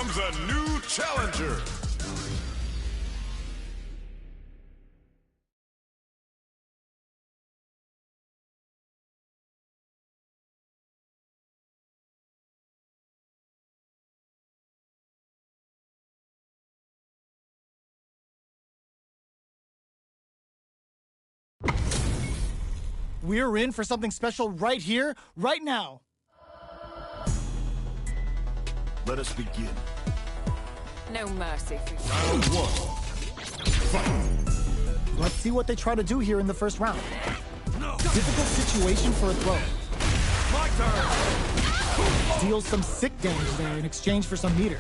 comes a new challenger. We're in for something special right here, right now. Let us begin. No mercy for you. Round one. Fight. Let's see what they try to do here in the first round. Difficult situation for a throw. My turn. Deals some sick damage there in exchange for some meter.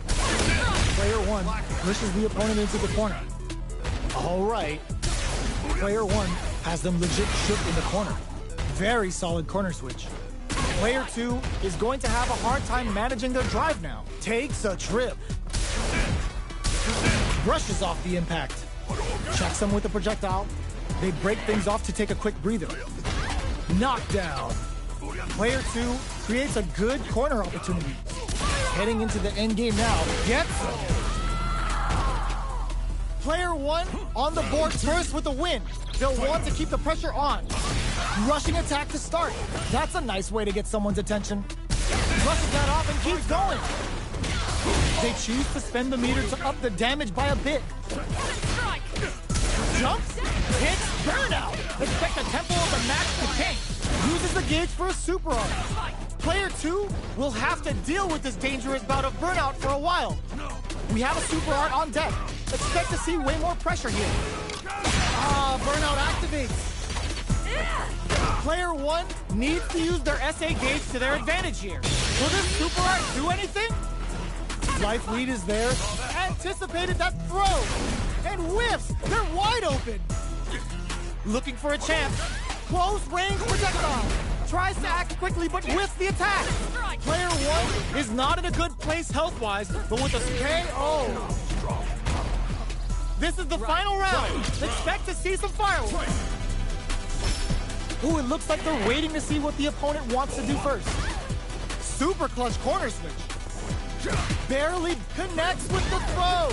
Player one pushes the opponent into the corner. All right. Player one has them legit shook in the corner. Very solid corner switch. Player two is going to have a hard time managing their drive now. Takes a trip. Brushes off the impact. Checks them with a projectile. They break things off to take a quick breather. Knockdown. Player two creates a good corner opportunity. Heading into the end game now. Gets it. Player one on the board first with a win. They'll want to keep the pressure on. Rushing attack to start. That's a nice way to get someone's attention. Brushes that off and keeps going. They choose to spend the meter to up the damage by a bit. Jumps, hits, burnout. Expect the tempo of the match to change. Uses the gauge for a super art. Player two will have to deal with this dangerous bout of burnout for a while. We have a super art on deck. Expect to see way more pressure here. Burnout activates. Player one needs to use their SA gauge to their advantage here. Will this super art do anything? Life lead is there. Anticipated that throw. And whiffs. They're wide open. Looking for a chance. Close range projectile. Tries to act quickly but whiffs the attack. Player one is not in a good place health-wise, but with a KO. This is the final round. Expect to see some fireworks. Ooh, it looks like they're waiting to see what the opponent wants to do first. Super clutch corner switch. Barely connects with the throw.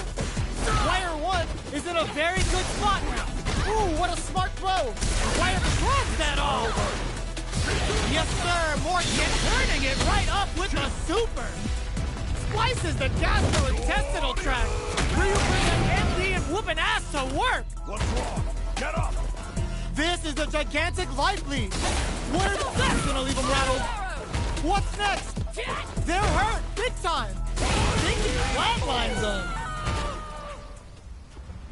Player one is in a very good spot now. Ooh, what a smart throw. Player shrugs that off. Yes, sir. Morgan turning it right up with a super. Slices the gastrointestinal tract. Will you bring an MD and whooping ass to work? What's wrong? Get up. This is the gigantic life lead. Where's that gonna leave them rattled? What's next? They're hurt big time. Thinking flatline zone.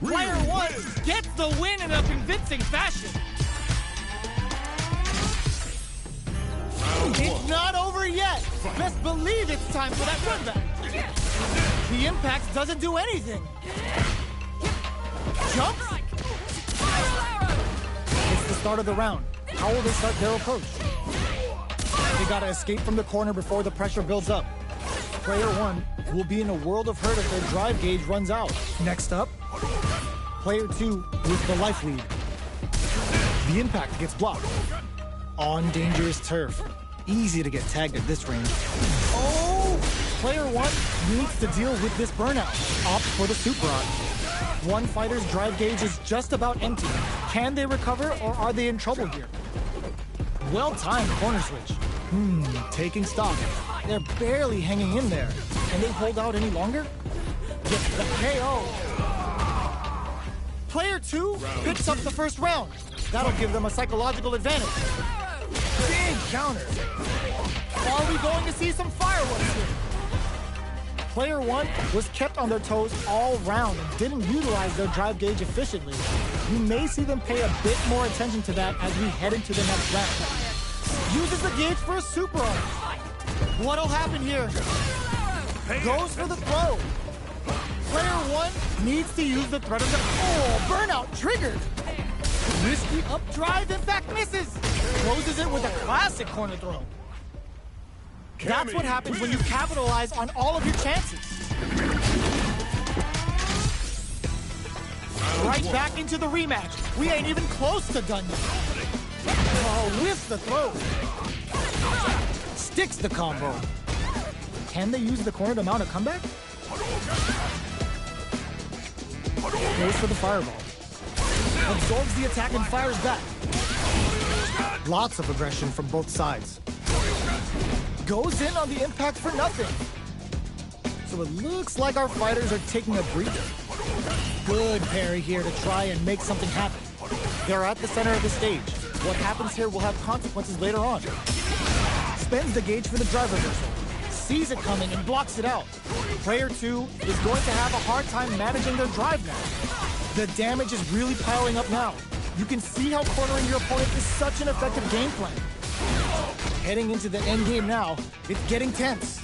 Player one gets the win in a convincing fashion. It's not over yet. Best believe it's time for that run back. The impact doesn't do anything. Jumps? It's the start of the round. How will they start their approach? They gotta escape from the corner before the pressure builds up. Player one will be in a world of hurt if their drive gauge runs out. Next up, player two with the life lead. The impact gets blocked. On dangerous turf. Easy to get tagged at this range. Oh! Player one needs to deal with this burnout. Opts for the super art. One fighter's drive gauge is just about empty. Can they recover or are they in trouble here? Well-timed corner switch. Taking stock. They're barely hanging in there. Can they hold out any longer? Gets the KO. Player two picks up the first round. That'll give them a psychological advantage. Big counter. Are we going to see some fireworks here? Player one was kept on their toes all round and didn't utilize their drive gauge efficiently. You may see them pay a bit more attention to that as we head into the next round. Uses the gauge for a super art. What'll happen here? Goes for the throw. Player one needs to use the threat of the... Oh, burnout triggered. Risky up drive, impact misses. Closes it with a classic corner throw. That's what happens when you capitalize on all of your chances. Right back into the rematch. We ain't even close to done yet. Oh, whiffs the throw. Sticks the combo. Can they use the corner to mount a comeback? Goes for the fireball. Absorbs the attack and fires back. Lots of aggression from both sides. Goes in on the impact for nothing. So it looks like our fighters are taking a breather. Good parry here to try and make something happen. They're at the center of the stage. What happens here will have consequences later on. Spends the gauge for the drive reversal. Sees it coming and blocks it out. Player 2 is going to have a hard time managing their drive now. The damage is really piling up now. You can see how cornering your opponent is such an effective game plan. Heading into the end game now, it's getting tense.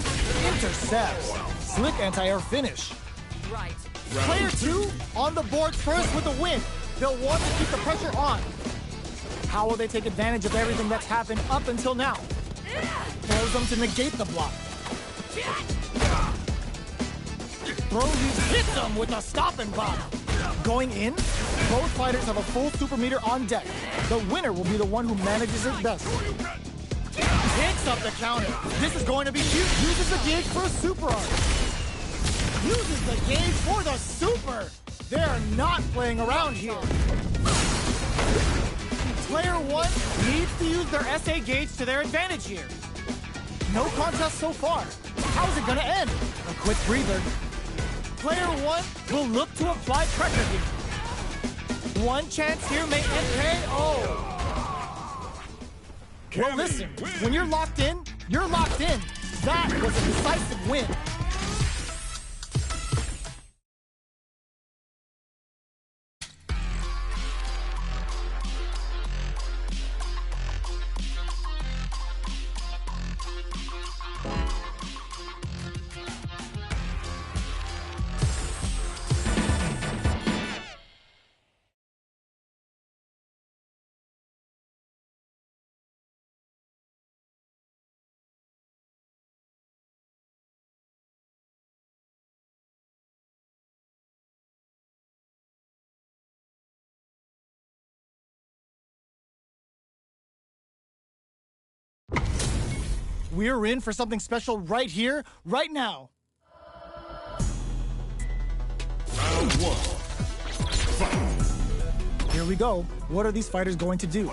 Intercepts. Slick anti-air finish. Right. Player 2 on the board first with a win. They'll want to keep the pressure on. How will they take advantage of everything that's happened up until now? Throws them to negate the block. Hits them with a stopping bomb. Going in, both fighters have a full super meter on deck. The winner will be the one who manages it best. Picks up the counter. This is going to be huge. Uses the gauge for a super art. Uses the gauge for the super. They're not playing around here. Player 1 needs to use their SA gauge to their advantage here. No contest so far. How's it gonna end? A quick breather. Player 1 will look to apply pressure here. One chance here may end KO. Well, listen, when you're locked in, you're locked in. That was a decisive win. We're in for something special right here, right now. Round 1. Fight. Here we go. What are these fighters going to do?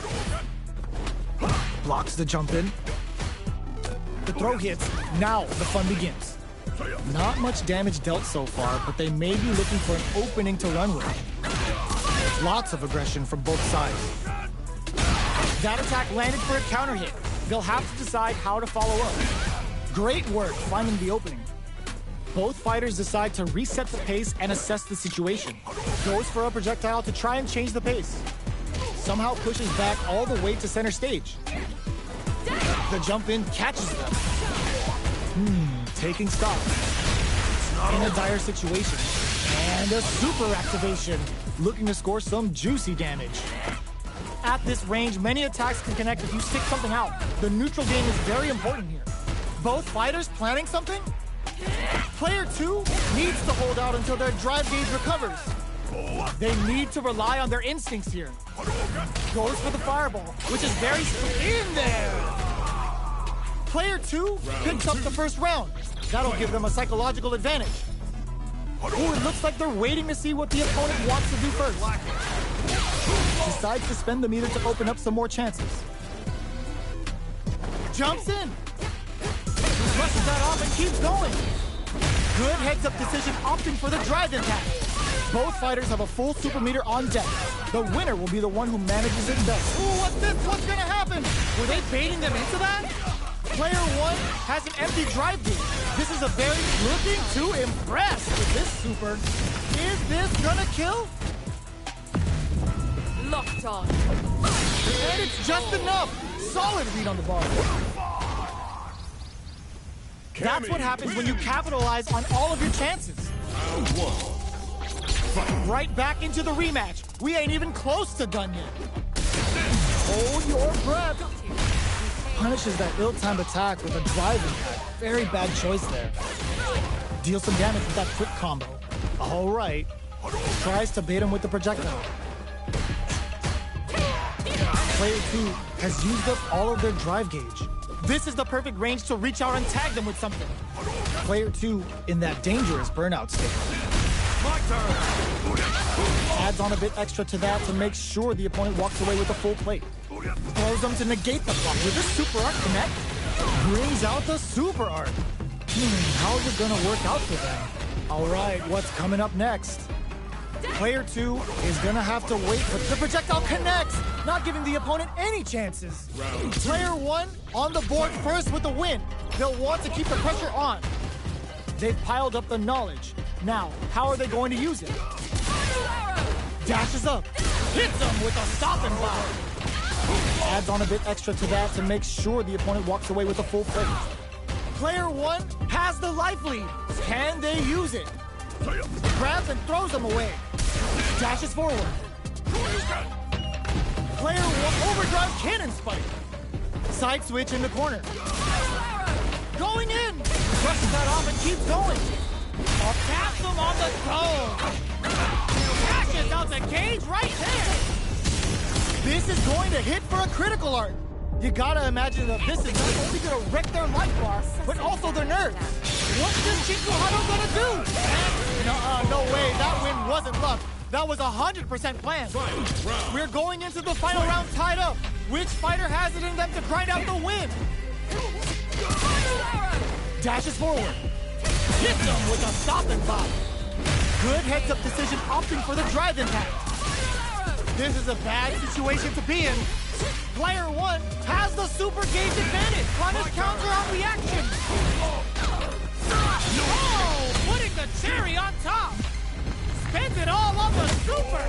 Blocks the jump in. The throw hits. Now the fun begins. Not much damage dealt so far, but they may be looking for an opening to run with. Lots of aggression from both sides. That attack landed for a counter hit. They'll have to decide how to follow up. Great work finding the opening. Both fighters decide to reset the pace and assess the situation. Goes for a projectile to try and change the pace. Somehow pushes back all the way to center stage. The jump in catches them. Taking stock. In a dire situation. And a super activation. Looking to score some juicy damage. At this range, many attacks can connect if you stick something out. The neutral game is very important here. Both fighters planning something? Player 2 needs to hold out until their drive gauge recovers. They need to rely on their instincts here. Goes for the fireball, which is very in there. Player 2 picks up the first round. That'll give them a psychological advantage. Oh, it looks like they're waiting to see what the opponent wants to do first. Decides to spend the meter to open up some more chances. Jumps in. Brushes that off and keeps going. Good heads-up decision opting for the drive impact. Both fighters have a full super meter on deck. The winner will be the one who manages it best. Ooh, what's this? What's gonna happen? Were they baiting them into that? Player 1 has an empty drive gauge. This is a very looking to impress with this super. Is this gonna kill? Locked on. And it's just enough. Solid read on the ball. That's what happens when you capitalize on all of your chances. Round 1. Fight. Right back into the rematch. We ain't even close to done yet. Hold your breath. Punishes that ill-timed attack with a drive impact. Very bad choice there. Deals some damage with that quick combo. All right. Tries to bait him with the projectile. Player 2 has used up all of their drive gauge. This is the perfect range to reach out and tag them with something. Player 2 in that dangerous burnout state. My turn! Adds on a bit extra to that to make sure the opponent walks away with a full plate. Throws them to negate the block. With this super art connect, brings out the super art. How's it gonna work out for them? All right, what's coming up next? Player 2 is gonna have to wait for the projectile connects, not giving the opponent any chances. Player 1 on the board first with the win. They'll want to keep the pressure on. They've piled up the knowledge. Now, how are they going to use it? Dashes up, hits them with a stop and block. Adds on a bit extra to that to make sure the opponent walks away with a full plate. Player 1 has the life lead. Can they use it? Grabs and throws them away. Dashes forward. Player 1 overdrive cannon spike. Side switch in the corner. Going in. Brushes that off and keeps going. Taps them on the dome. Dashes out the cage right there. This is going to hit for a critical art. You gotta imagine that this is not only gonna wreck their life bar, but also their nerves. What's this Chico gonna do? No way, that win wasn't luck. That was 100% planned. We're going into the final round tied up. Which fighter has it in them to grind out the win? Dashes forward. Hits them with a stop and pop. Good heads-up decision opting for the drive impact. This is a bad situation to be in. Player 1 has the super gauge advantage. Punish counter on reaction. Oh, putting the cherry on top. Spends it all on the super.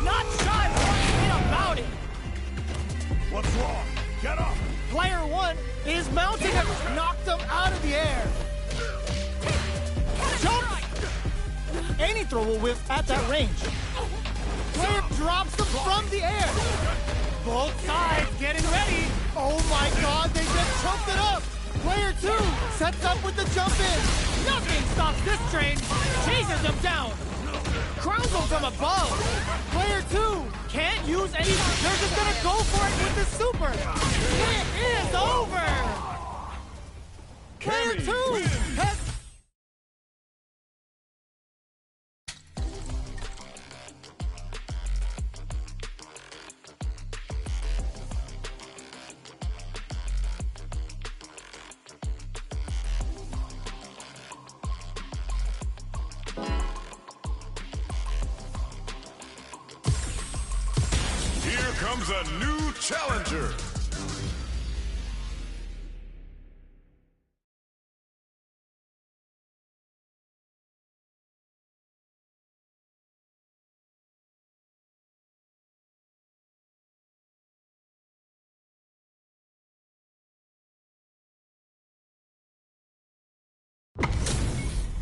Not shy one bit about it. What's wrong? Get up! Player 1 is mounting and knocked him out of the air. Jump! Any throw will whiff at that range. Player drops them from the air. Both sides getting ready. Oh my god, they just chumped it up. Player 2 sets up with the jump in. Nothing stops this train. Chases them down. Crowns them from above. Player 2 can't use any. They're just gonna go for it with the super. It is over. Player 2 has. Comes a new challenger.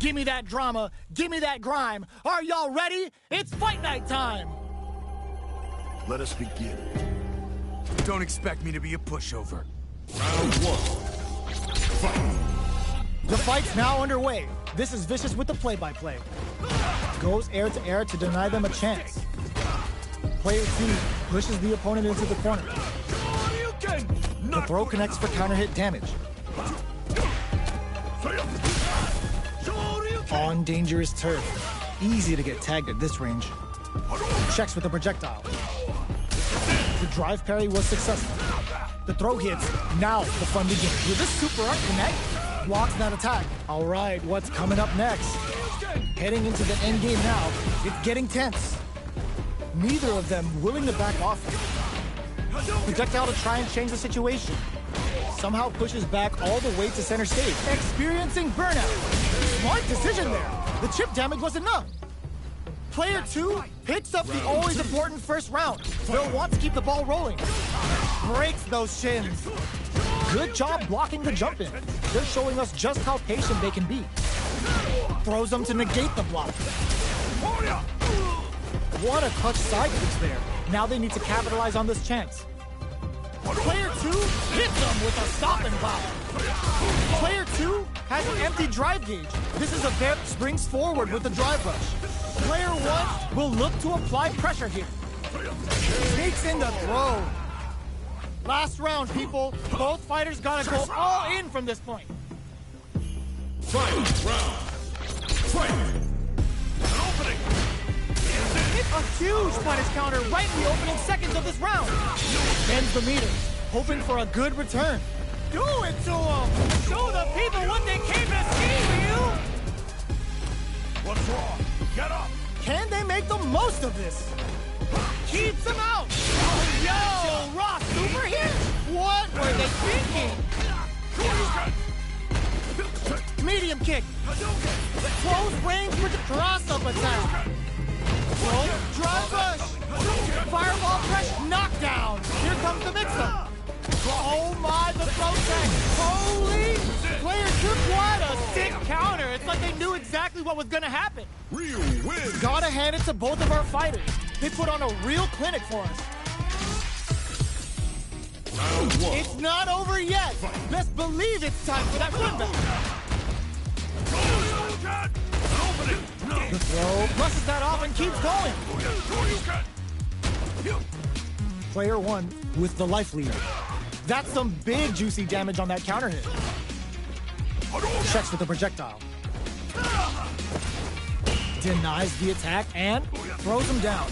Give me that drama. Give me that grime. Are y'all ready? It's fight night time. Let us begin. Don't expect me to be a pushover. Round 1. Fight. The fight's now underway. This is Vicious with the play-by-play. Goes air to air to deny them a chance. Player 2 pushes the opponent into the corner. The throw connects for counter hit damage. On dangerous turf. Easy to get tagged at this range. Checks with the projectile. The drive parry was successful. The throw hits. Now the fun begins. With this super art connect, blocks that attack. All right, what's coming up next? Heading into the end game now. It's getting tense. Neither of them willing to back off. Projectile to try and change the situation. Somehow pushes back all the way to center stage. Experiencing burnout. Smart decision there. The chip damage was enough. Player 2 picks up the always important first round. They'll want to keep the ball rolling. Breaks those shins. Good job blocking the jump in. They're showing us just how patient they can be. Throws them to negate the block. What a clutch side switch there. Now they need to capitalize on this chance. Player 2 hits them with a stop and pop. Player 2 has an empty drive gauge. This is a bear springs forward with the drive rush. Player 1 will look to apply pressure here. Sneaks in the throw. Last round, people. Both fighters gotta go all in from this point. Final round. Fight! An opening! Hit a huge punish counter right in the opening seconds of this round. Ends the meter, hoping for a good return. Do it to them! Show the people what they came to see, you! What's wrong? Get up! Can they make the most of this? Keeps them out! Oh, yo! Rock super here? What were they thinking? Medium kick. Close range with the cross-up attack. Drive rush. Fireball press knockdown. Here comes the mix-up. Oh my, the throw tag. Holy! Player took what? A sick counter. It's like they knew exactly what was gonna happen. Real win! Gotta hand it to both of our fighters. They put on a real clinic for us. Round one. It's not over yet. Best believe it's time for that run back. The throw brushes that off and keeps going. Player one with the life lead. That's some big juicy damage on that counter hit. Checks with the projectile. Denies the attack and throws him down.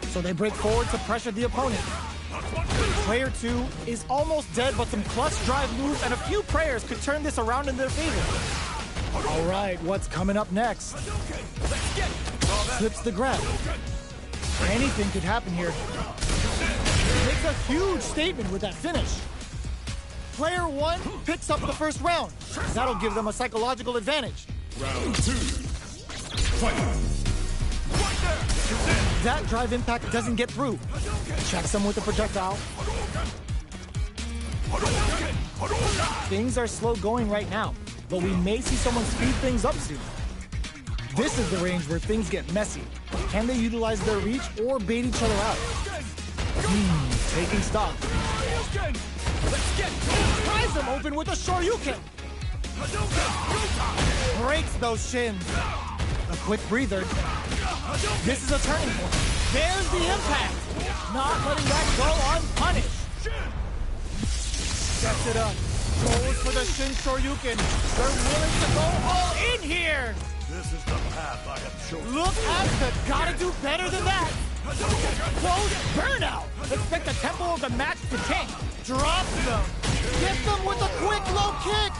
So they break forward to pressure the opponent. Player two is almost dead, but some clutch drive moves and a few prayers could turn this around in their favor. All right, what's coming up next? Slips the grab. Anything could happen here. Makes a huge statement with that finish. Player one picks up the first round. That'll give them a psychological advantage. Round two. Fight! That drive impact doesn't get through. Checks him with the projectile. Things are slow going right now, but we may see someone speed things up soon. This is the range where things get messy. Can they utilize their reach or bait each other out? Taking stock. Tries them open with a Shoryuken. Breaks those shins. A quick breather. This is a turning point. There's the impact. Not letting that go unpunished. Sets it up. Goes for the Shin Shoryuken. They're willing to go all in here. This is the path I have chosen. Look at the gotta do better than that. Close burnout. Expect the tempo of the match to tank. Drops them. Gets them with a quick low kick.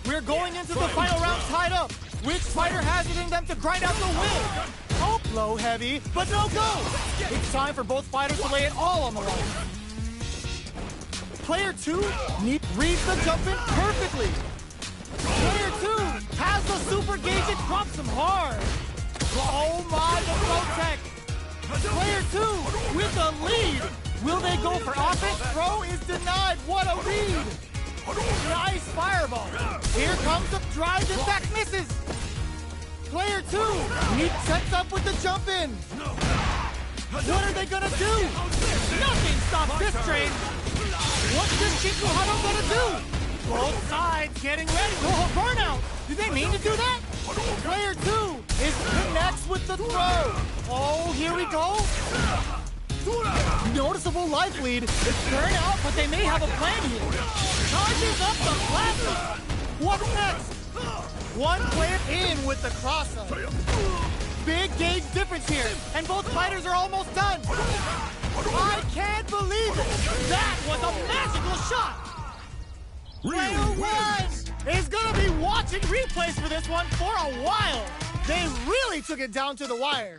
We're going into the final round tied up. Which fighter has it in them to grind out the win? Hope low heavy, but no go. It's time for both fighters to lay it all on the line. Player two reads the jump in perfectly. Player two has the super gauge and drops him hard. Oh my, the throw tech. Player two with the lead. Will they go for offense? Throw is denied. What a read. Nice fireball. Here comes the drive and back misses. Player two, he sets up with the jump in. What are they gonna do? Nothing stops this train. What's this Shikuhara gonna do? Both sides getting ready. Oh, burnout. Did they mean to do that? Player two connects with the throw. Oh, here we go. Noticeable life lead. It's burnout, but they may have a plan here. Charges up the plasma. What's next? One player in with the cross-up. Big gauge difference here, and both fighters are almost done. I can't believe it. That was a magical shot. Player one is gonna be watching replays for this one for a while. They really took it down to the wire.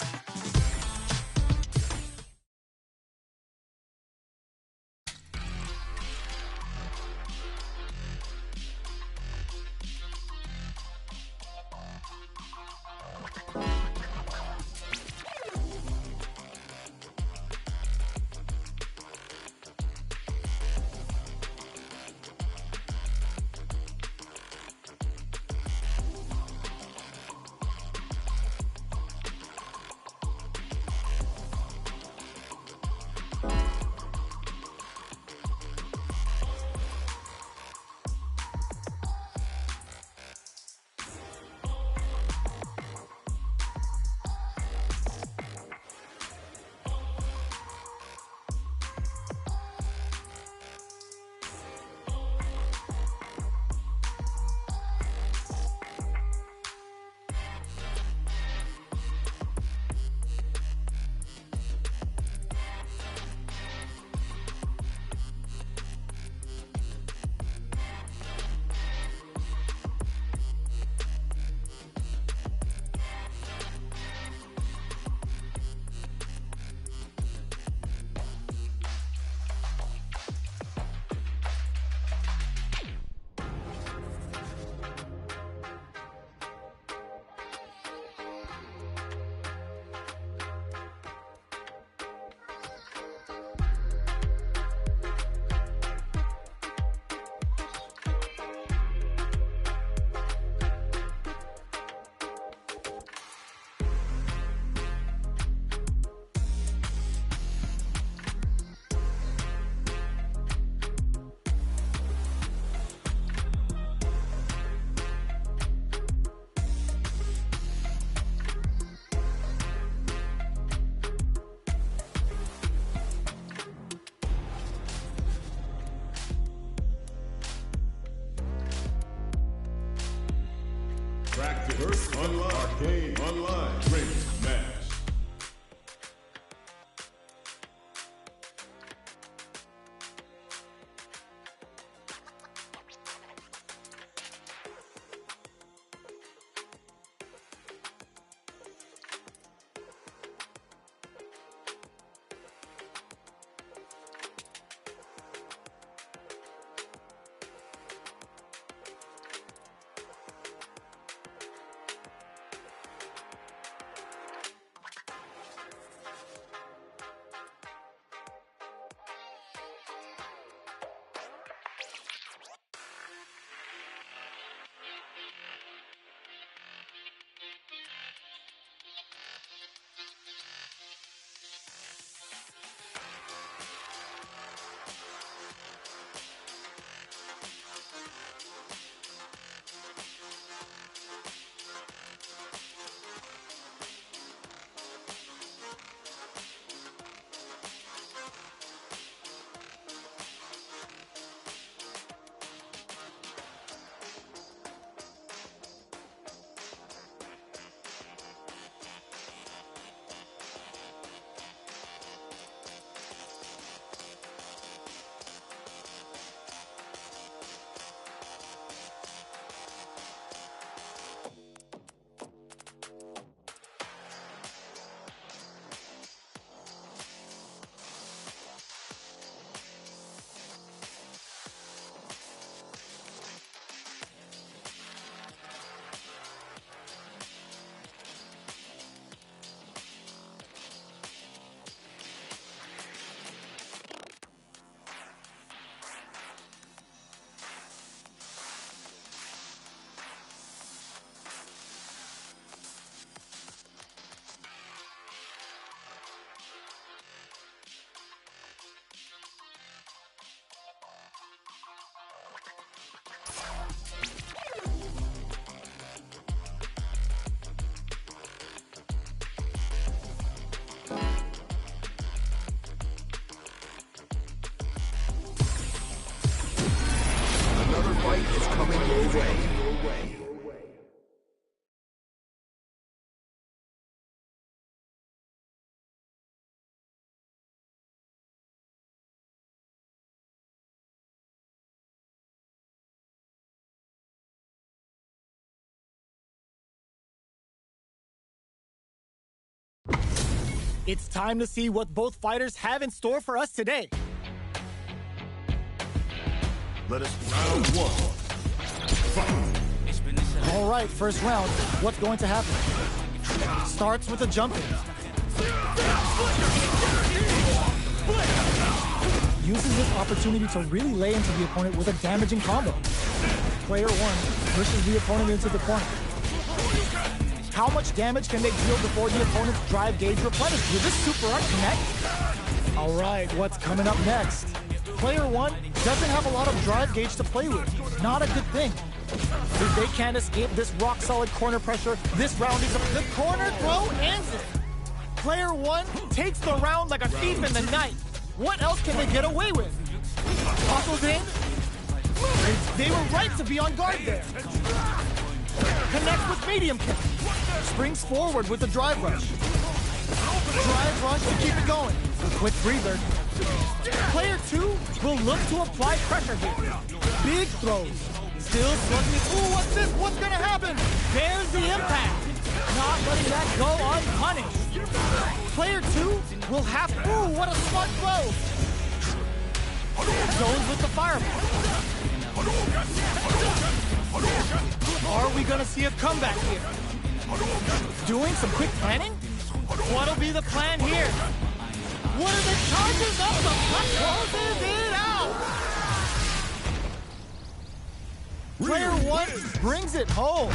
Practice online. Arcane online. Training match. It's time to see what both fighters have in store for us today. Let us round one. Fight. All right, first round. What's going to happen? Starts with a jumping. Uses this opportunity to really lay into the opponent with a damaging combo. Player one pushes the opponent into the corner. How much damage can they deal before the opponent's drive gauge replenishes? Will this super art connect? All right, what's coming up next? Player one doesn't have a lot of drive gauge to play with. Not a good thing. If they can't escape this rock-solid corner pressure, this round is the corner throw ends it. Player one takes the round like a thief in the night. What else can they get away with? Buckles in. They were right to be on guard there. Connects with medium kick. Springs forward with the drive rush. Drive rush to keep it going. Quick breather. Player two will look to apply pressure here. Big throws. Still slugging. Ooh, what's this? What's gonna happen? There's the impact. Not letting that go unpunished. Player two will have. Ooh, what a smart throw. Goes with the fireball. Are we gonna see a comeback here? Doing some quick planning? What'll be the plan here? What are the charges of the puck? Closes it out! Player one brings it home.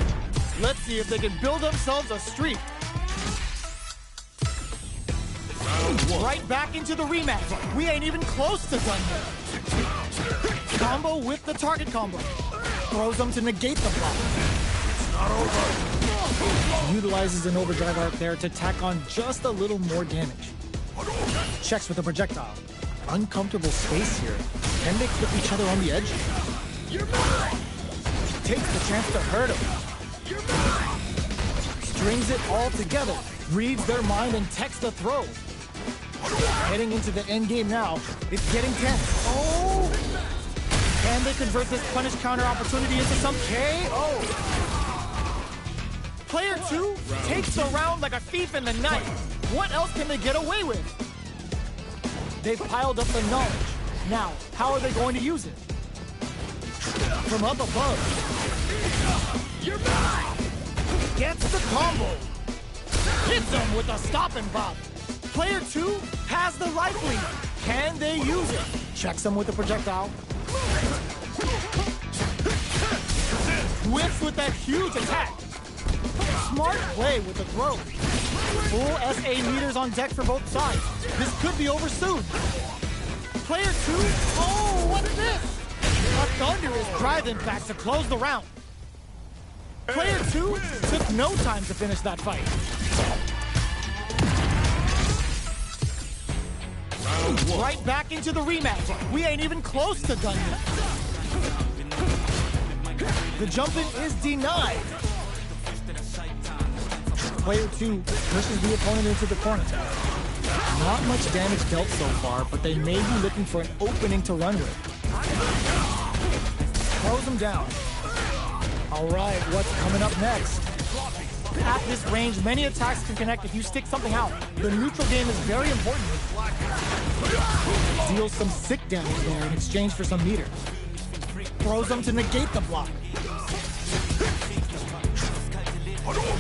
Let's see if they can build themselves a streak. Right back into the rematch. We ain't even close to done yet. Combo with the target combo. Throws them to negate the block. It's not over. Utilizes an overdrive arc there to tack on just a little more damage. Checks with a projectile. Uncomfortable space here. Can they clip each other on the edge? Takes the chance to hurt him. Strings it all together, reads their mind and texts a throw. Heading into the end game now, it's getting tense. Oh! Can they convert this punish counter opportunity into some KO? Player 2 takes the round like a thief in the night. What else can they get away with? They've piled up the knowledge. Now, how are they going to use it? From up above. You're mine! Gets the combo. Hits him with a stop and bop. Player 2 has the life lead. Can they use it? Checks him with the projectile. Whips with that huge attack. Smart play with the throw. Full SA meters on deck for both sides. This could be over soon. Player 2, oh, what's this? A thunderous drive impact to close the round. Player 2 took no time to finish that fight. Right back into the rematch. We ain't even close to done yet. The jump-in is denied. Player 2 pushes the opponent into the corner. Not much damage dealt so far, but they may be looking for an opening to run with. Close him down. All right, what's coming up next? At this range, many attacks can connect if you stick something out. The neutral game is very important. Deals some sick damage there in exchange for some meter. Throws them to negate the block.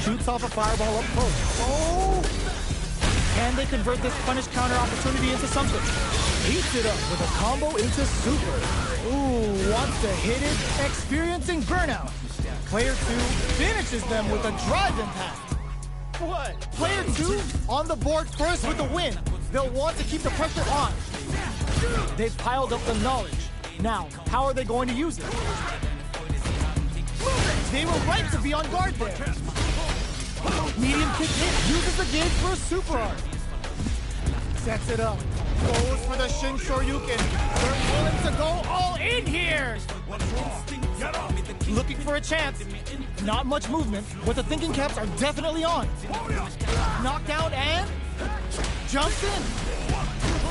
Shoots off a fireball up close. Oh! Can they convert this punish counter opportunity into something? Heats it up with a combo into super. Ooh, wants to hit it, experiencing burnout. Player 2 finishes them with a drive impact. What? Player 2 on the board first with the win. They'll want to keep the pressure on. They've piled up the knowledge. Now, how are they going to use it? They were right to be on guard there. Medium kick hit, uses the gauge for a super arm. Sets it up. Goes for the Shin Shoryuken. They're willing to go all in here. Looking for a chance. Not much movement, but the thinking caps are definitely on. Knockdown and jumps in.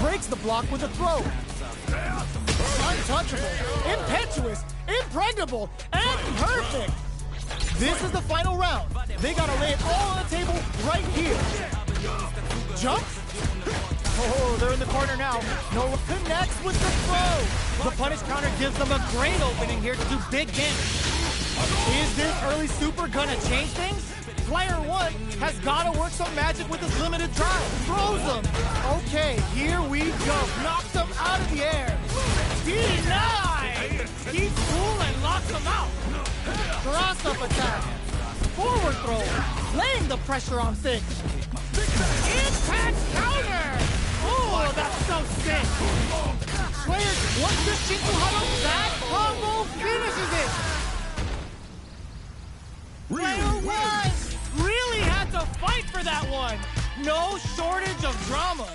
Breaks the block with a throw. Untouchable, impetuous, impregnable, and perfect. This is the final round. They gotta lay it all on the table right here. Jumps. Oh, they're in the corner now. No, connects with the throw. The punish counter gives them a great opening here to do big damage. Is this early super gonna change things? Player 1 has gotta work some magic with his limited drive. Throws them. Okay, here we go. Knocks them out of the air. Denied. Keeps cool and locks them out. Cross-up attack. Forward throw. Laying the pressure on things. Impact counter. Oh, that's so sick. Players, once the Shinsuhara, that combo finishes it. Player 1 really had to fight for that one. No shortage of drama.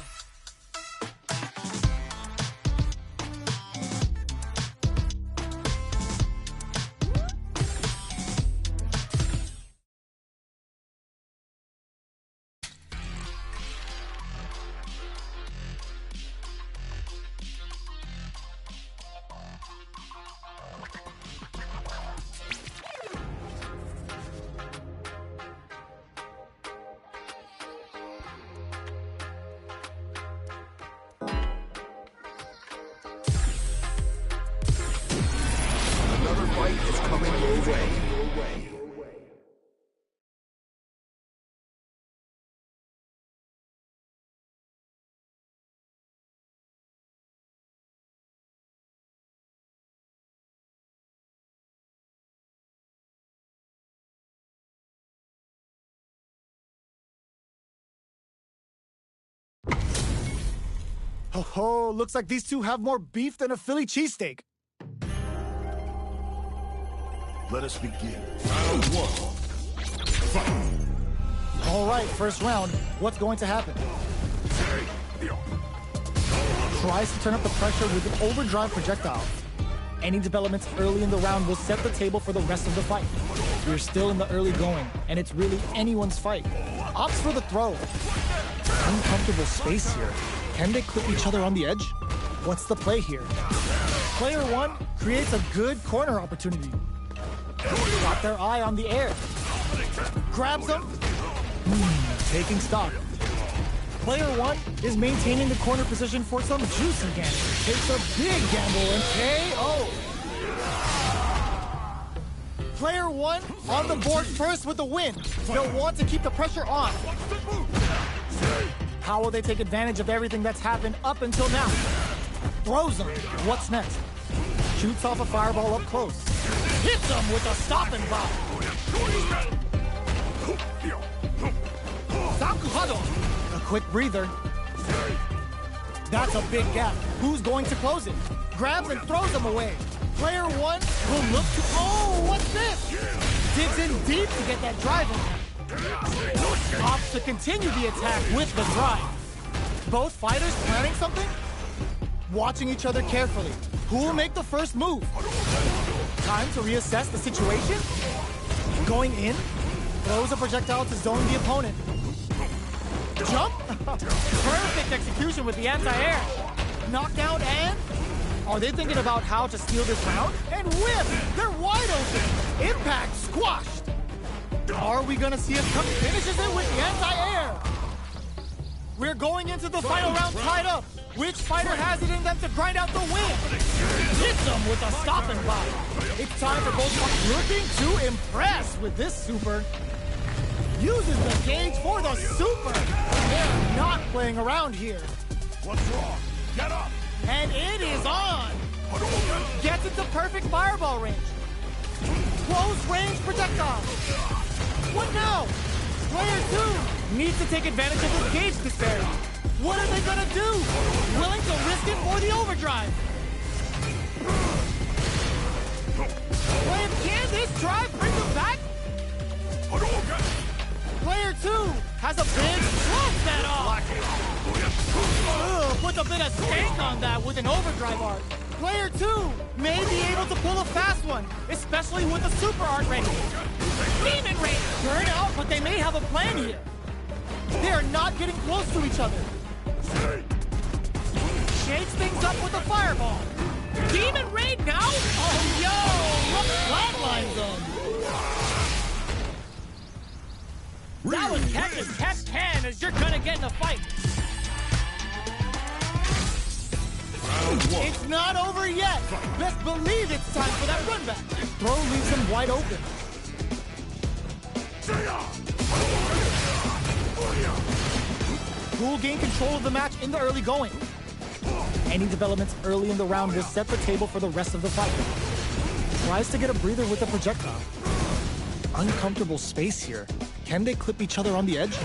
Oh, looks like these two have more beef than a Philly cheesesteak. Let us begin. Round 1. Fight. All right, first round. What's going to happen? Tries to turn up the pressure with an overdrive projectile. Any developments early in the round will set the table for the rest of the fight. We're still in the early going, and it's really anyone's fight. Opts for the throw. Uncomfortable space here. Can they clip each other on the edge? What's the play here? Player one creates a good corner opportunity. Got their eye on the air. Grabs them. Taking stock. Player one is maintaining the corner position for some juicy gamble. Takes a big gamble and KO. Player one on the board first with the win. They'll want to keep the pressure on. How will they take advantage of everything that's happened up until now? Throws them. What's next? Shoots off a fireball up close. Hits them with a stopping bomb. Sakuhado. A quick breather. That's a big gap. Who's going to close it? Grabs and throws them away. Player one will look to... Oh, what's this? Digs in deep to get that drive in. Opts to continue the attack with the drive. Both fighters planning something? Watching each other carefully. Who will make the first move? Time to reassess the situation? Going in? Throws a projectile to zone the opponent. Jump? Perfect execution with the anti-air. Knockdown and... Are they thinking about how to steal this round? And whip! They're wide open! Impact squashed! Are we gonna see us come? Finishes it with the anti-air! We're going into the final round tied up! Which fighter has it in them to grind out the win? Hits them with a stopping block! It's time for both fighters looking to impress with this super. Uses the gauge for the super! They're not playing around here. What's wrong? Get up! And it is on! Gets into perfect fireball range. Close range projectile. What now? Player two needs to take advantage of this gauge disparity. What are they gonna do? Willing to risk it for the overdrive. Can this drive bring them back? Player two has a big close that off. Puts a bit of stank on that with an overdrive arc. Player two may be able to pull a fast one, especially with a super art ready. Demon Raid burn out, but they may have a plan here. They are not getting close to each other. Shakes things up with a fireball. Demon Raid now? Oh, yo! Look, flatlines them. That was catch as catch can as you're gonna get in a fight. It's not over yet. Best believe it's time for that run back. Throw leaves him wide open. Who will gain control of the match in the early going? Any developments early in the round will set the table for the rest of the fight. Tries to get a breather with a projectile. Uncomfortable space here. Can they clip each other on the edge?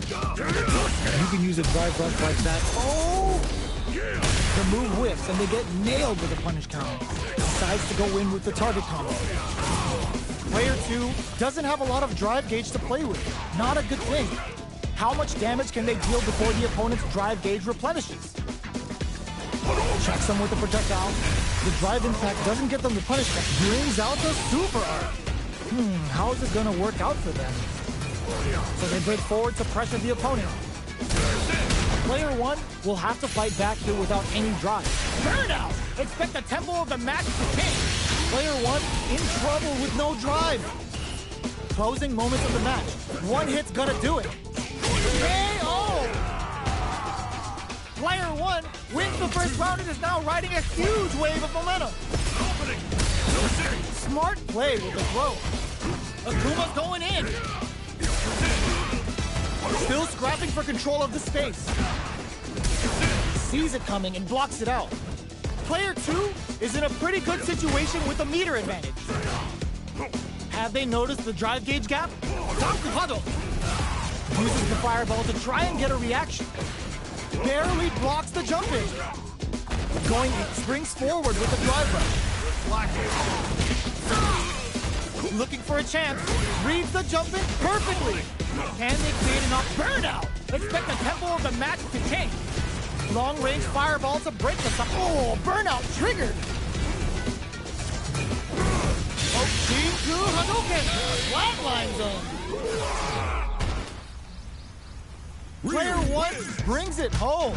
You can use a drive rush like that. Oh! The move whiffs and they get nailed with a punish counter. Decides to go in with the target combo. Player two doesn't have a lot of drive gauge to play with. Not a good thing. How much damage can they deal before the opponent's drive gauge replenishes? Checks them with a projectile. The drive impact doesn't get them the punishment. Brings out the super arc. How is it gonna work out for them? So they break forward to pressure the opponent. Player one will have to fight back here without any drive. Burnout! Expect the tempo of the match to change. Player one in trouble with no drive. Closing moments of the match. One hit's gonna do it. KO! Player one wins the first round and is now riding a huge wave of momentum. Smart play with the throw. Akuma's going in. Still scrapping for control of the space. Sees it coming and blocks it out. Player two is in a pretty good situation with a meter advantage. Have they noticed the drive gauge gap? Sakuhado uses the fireball to try and get a reaction. Barely blocks the jump in. Going in, springs forward with a drive rush. Looking for a chance. Reads the jump in perfectly. Can they create enough burnout? Expect the tempo of the match to change. Long-range fireball to break the... Oh, burnout triggered. Shinju Hadouken! Flatlines him! Player 1 brings it home.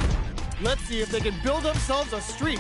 Let's see if they can build themselves a streak.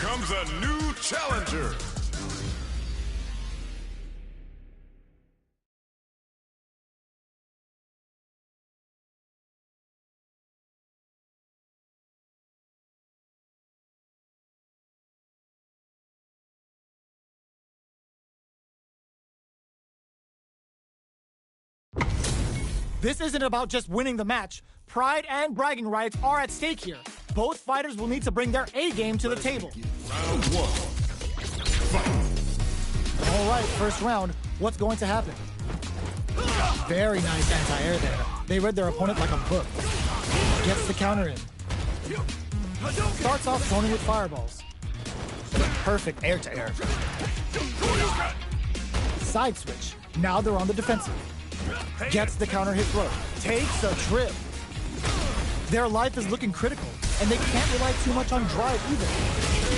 Comes a new challenger. This isn't about just winning the match. Pride and bragging rights are at stake here. Both fighters will need to bring their A game to the table. Round 1. Fight. All right, first round. What's going to happen? Very nice anti-air there. They read their opponent like a book. Gets the counter in. Starts off zoning with fireballs. Perfect air-to-air. Side switch. Now they're on the defensive. Gets the counter hit throw. Takes a trip. Their life is looking critical, and they can't rely too much on drive either.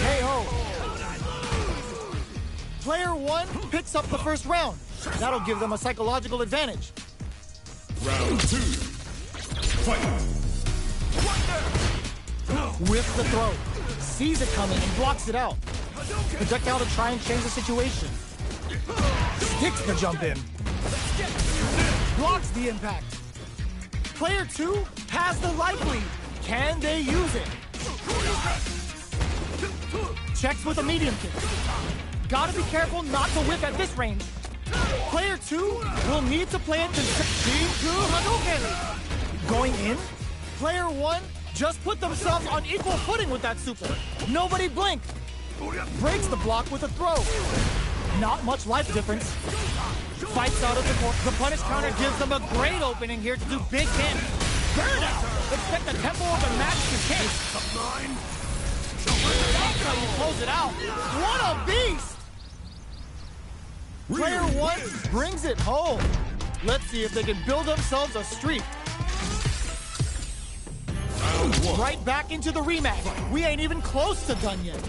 KO. Player 1 picks up the first round. That'll give them a psychological advantage. Round 2. Fight. Whiffs the throw. Sees it coming and blocks it out. Projectile to try and change the situation. Sticks the jump in. Blocks the impact. Player 2 has the life lead. Can they use it? Checks with a medium kick. Gotta be careful not to whip at this range. Player 2 will need to play it to Shinju Hadouken. Going in, player 1 just put themselves on equal footing with that super. Nobody blinked. Breaks the block with a throw. Not much life difference. Fights out of the court. The punish counter gives them a great opening here to do big damage. Burnout! Expect the tempo of the match to change. That's how you close it out. What a beast! Player 1 brings it home. Let's see if they can build themselves a streak. Right back into the rematch. We ain't even close to done yet.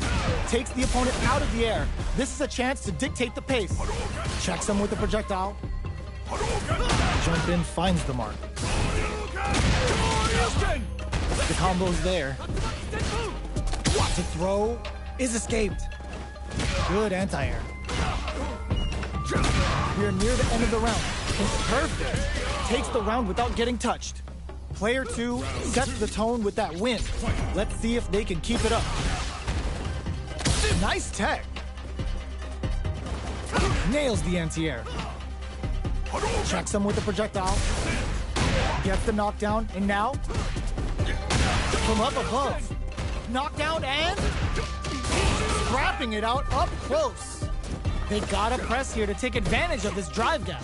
Takes the opponent out of the air. This is a chance to dictate the pace. Checks him with the projectile. Jump in, finds the mark. The combo's there. To throw is escaped. Good anti-air. We are near the end of the round. It's perfect. Takes the round without getting touched. Player 2 sets the tone with that win. Let's see if they can keep it up. Nice tech. Nails the anti-air. Checks him with the projectile. Gets the knockdown, and now from up above. Knockdown and scrapping it out up close. They gotta press here to take advantage of this drive gap.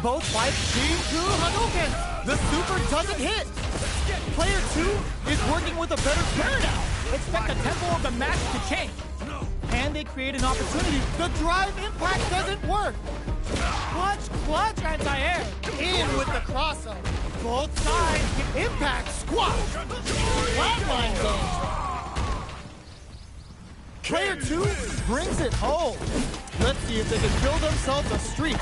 Both fights team to Hadouken. The super doesn't hit. Player 2 is working with a better burnout. Expect the tempo of the match to change. And they create an opportunity. The drive impact doesn't work. Clutch, anti-air. In with the crossover. Both sides get impact squash. Flatline zone. Player 2 brings it home. Let's see if they can build themselves a streak.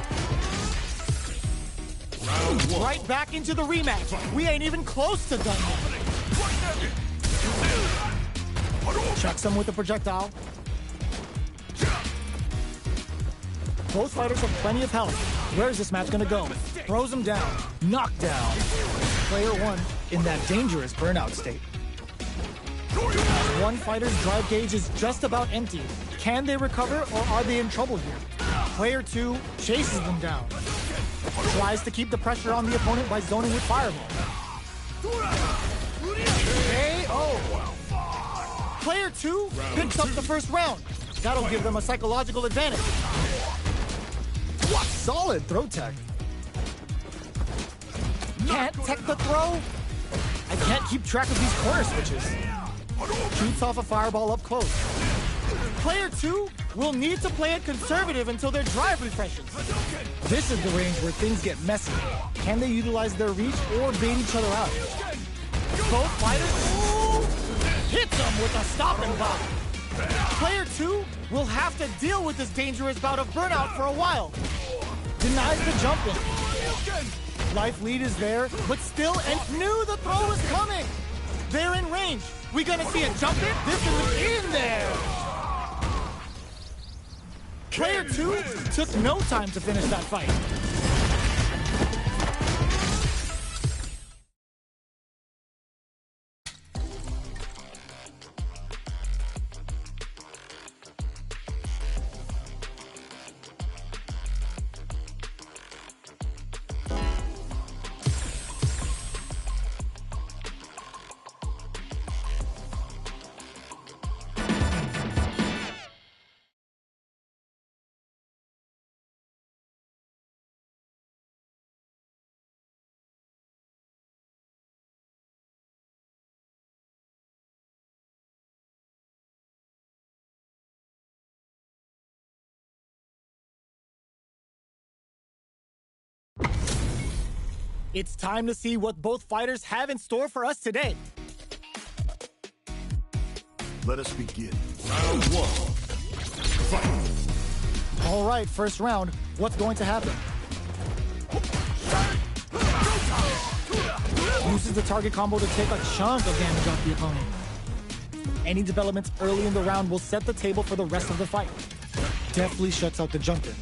Right back into the rematch. We ain't even close to done yet. Checks him with the projectile. Both fighters have plenty of health. Where's this match gonna go? Throws him down. Knockdown. Player 1 in that dangerous burnout state. One fighter's drive gauge is just about empty. Can they recover or are they in trouble here? Player 2 chases them down. Tries to keep the pressure on the opponent by zoning with Fireball. KO. Player 2 picks up the first round. That'll give them a psychological advantage. What solid throw tech. Can't tech the throw. I can't keep track of these corner switches. Shoots off a fireball up close. Player 2 will need to play it conservative until their drive refreshes. This is the range where things get messy. Can they utilize their reach or bait each other out? Both fighters hits them with a stop and pop. Player 2 will have to deal with this dangerous bout of burnout for a while. Denies the jump in. Life lead is there, but still and knew the throw was coming. They're in range. We gonna see a jump in? This is in there. Player 2 took no time to finish that fight. It's time to see what both fighters have in store for us today. Let us begin. Round 1. Fight. All right, first round. What's going to happen? Uses the target combo to take a chunk of damage off the opponent. Any developments early in the round will set the table for the rest of the fight. Deftly shuts out the jump in.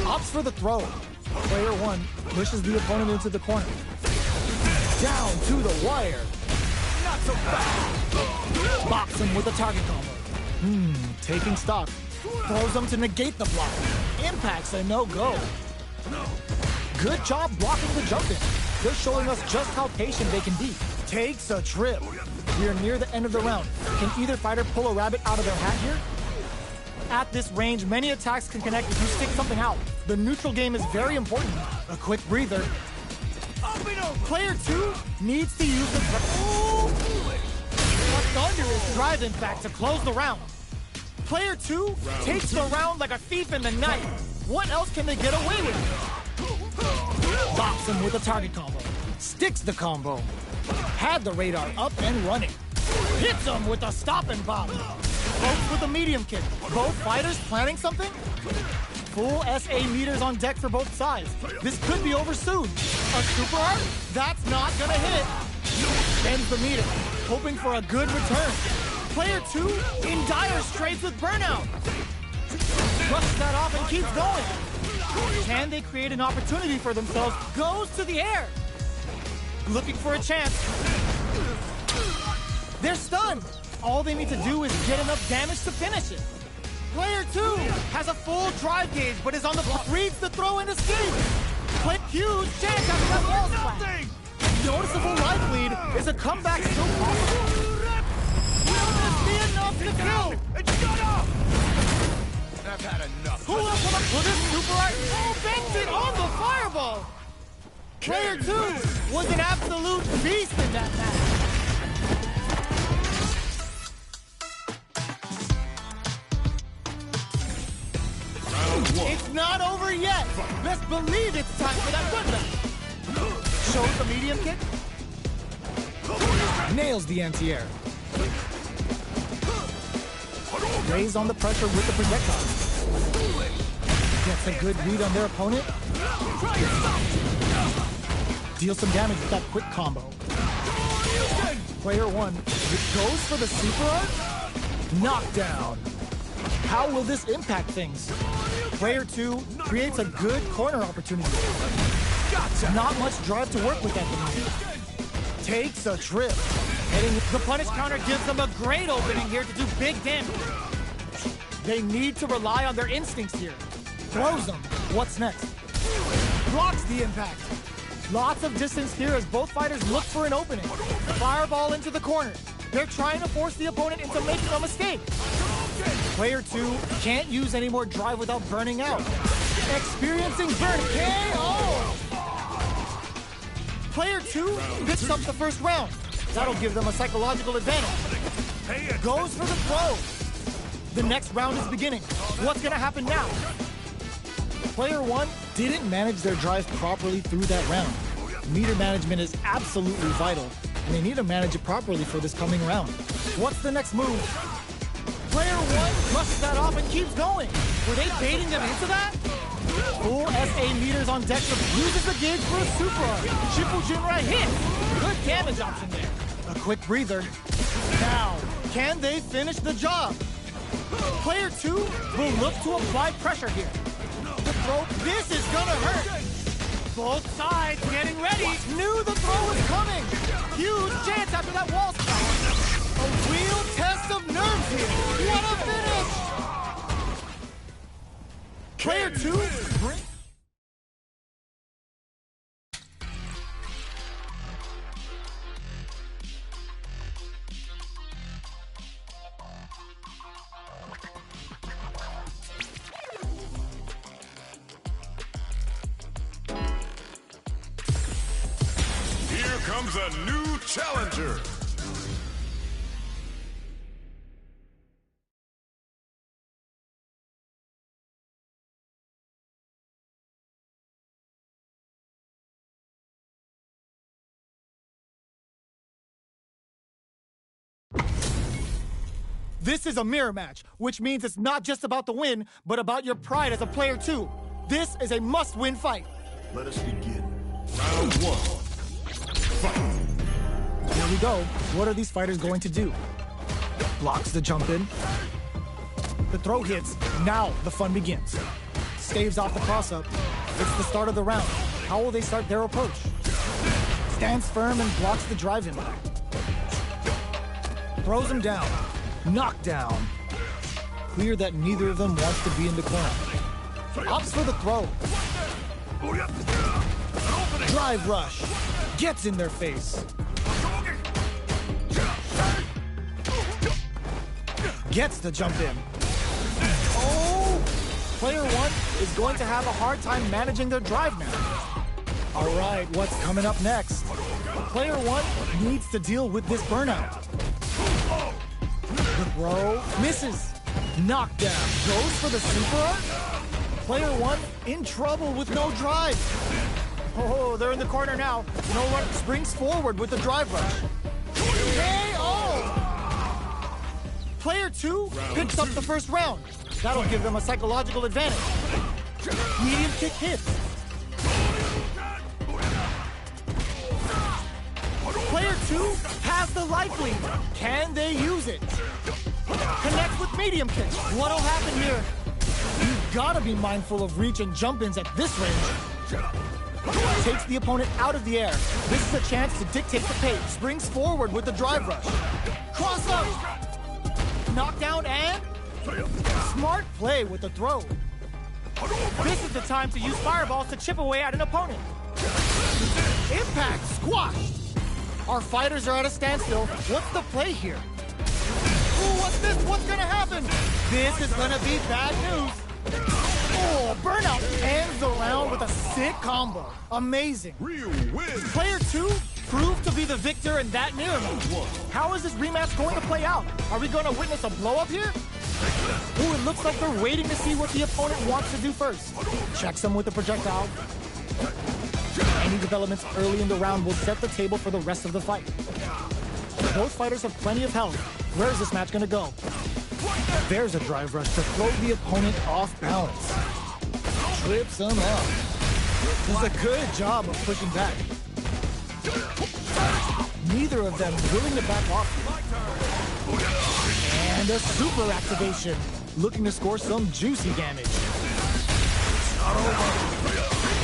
Opts for the throw. Player 1 pushes the opponent into the corner. Down to the wire. Not so fast. Bops him with a target combo. Taking stock. Throws him to negate the block. Impacts a no-go. Good job blocking the jump in. They're showing us just how patient they can be. Takes a trip. We are near the end of the round. Can either fighter pull a rabbit out of their hat here? At this range, many attacks can connect if you stick something out. The neutral game is very important. A quick breather. Player 2 needs to use the a thunderous drive impact to close the round. Player 2 takes the round like a thief in the night. What else can they get away with? Bops him with a target combo. Sticks the combo. Had the radar up and running. Hits him with a stop and pop. Both with a medium kick. Both fighters planning something? Full SA meters on deck for both sides. This could be over soon. A super art? That's not gonna hit. Ends the meter, hoping for a good return. Player 2 in dire straits with burnout. Brushes that off and keeps going. Can they create an opportunity for themselves? Goes to the air. Looking for a chance. They're stunned. All they need to do is get enough damage to finish it. Player 2 has a full drive gauge, but is on the reads the throw and escapes. Huge chance after that wall splat. Noticeable life lead. Is a comeback still possible? Will this be enough to kill? Shut up! I've had enough. Who will come up with this super art? Oh, bends it on the fireball. Player 2 was an absolute beast in that match. It's not over yet. Best believe it's time for that run back. Shows the medium kick. Nails the anti-air. Lays on the pressure with the projectile. Gets a good read on their opponent. Deals some damage with that quick combo. Player 1 goes for the super art. Knockdown. How will this impact things? Player 2 creates a good corner opportunity. Not much drive to work with at the moment. Takes a trip. The punish counter gives them a great opening here to do big damage. They need to rely on their instincts here. Throws them. What's next? Blocks the impact. Lots of distance here as both fighters look for an opening. Fireball into the corner. They're trying to force the opponent into making a mistake. Player 2 can't use any more drive without burning out. Experiencing burn KO! Player 2 picks up the first round. That'll give them a psychological advantage. Goes for the throw. The next round is beginning. What's gonna happen now? Player 1 didn't manage their drive properly through that round. Meter management is absolutely vital, and they need to manage it properly for this coming round. What's the next move? Player 1 brushes that off and keeps going. Were they baiting them into that? Full SA meters on deck, uses the gauge for a super art. Shippujinrai hit. Good damage option there. A quick breather. Now, can they finish the job? Player 2 will look to apply pressure here. The throw, this is gonna hurt. Both sides getting ready. Knew the throw was coming. Huge chance after that wall spot. A real test of nerves here. What a finish! Player 2. Here comes a new challenger. This is a mirror match, which means it's not just about the win, but about your pride as a player too. This is a must-win fight. Let us begin. Round 1. Fight. Here we go. What are these fighters going to do? Blocks the jump in. The throw hits. Now the fun begins. Staves off the cross-up. It's the start of the round. How will they start their approach? Stands firm and blocks the drive impact. Throws him down. Knockdown. Clear that neither of them wants to be in the corner. Opts for the throw. Drive rush. Gets in their face. Gets the jump in. Oh! Player 1 is going to have a hard time managing their drive now. All right, what's coming up next? Player 1 needs to deal with this burnout. The throw misses. Knockdown. Goes for the super art. Player 1 in trouble with no drive. Oh, they're in the corner now. No one springs forward with the drive rush. KO! Player 2 picks up the first round. That'll give them a psychological advantage. Medium kick hits. Player 2 has the life lead. Can they use it? Connect with medium kick. What'll happen here? You've gotta be mindful of reach and jump-ins at this range. Takes the opponent out of the air. This is a chance to dictate the pace. Springs forward with the drive rush. Cross up. Knockdown and smart play with the throw. This is the time to use fireballs to chip away at an opponent. Impact squashed. Our fighters are at a standstill. What's the play here? Ooh, what's this? What's gonna happen? This is gonna be bad news. Oh, Burnout ends the round with a sick combo. Amazing. Real win. Player 2 proved to be the victor in that near match. How is this rematch going to play out? Are we going to witness a blow-up here? Ooh, it looks like they're waiting to see what the opponent wants to do first. Checks them with the projectile. Any developments early in the round will set the table for the rest of the fight. Both fighters have plenty of health. Where is this match going to go? There's a drive rush to throw the opponent off balance. Trips him up. Does a good job of pushing back. Neither of them willing to back off. And a super activation. Looking to score some juicy damage.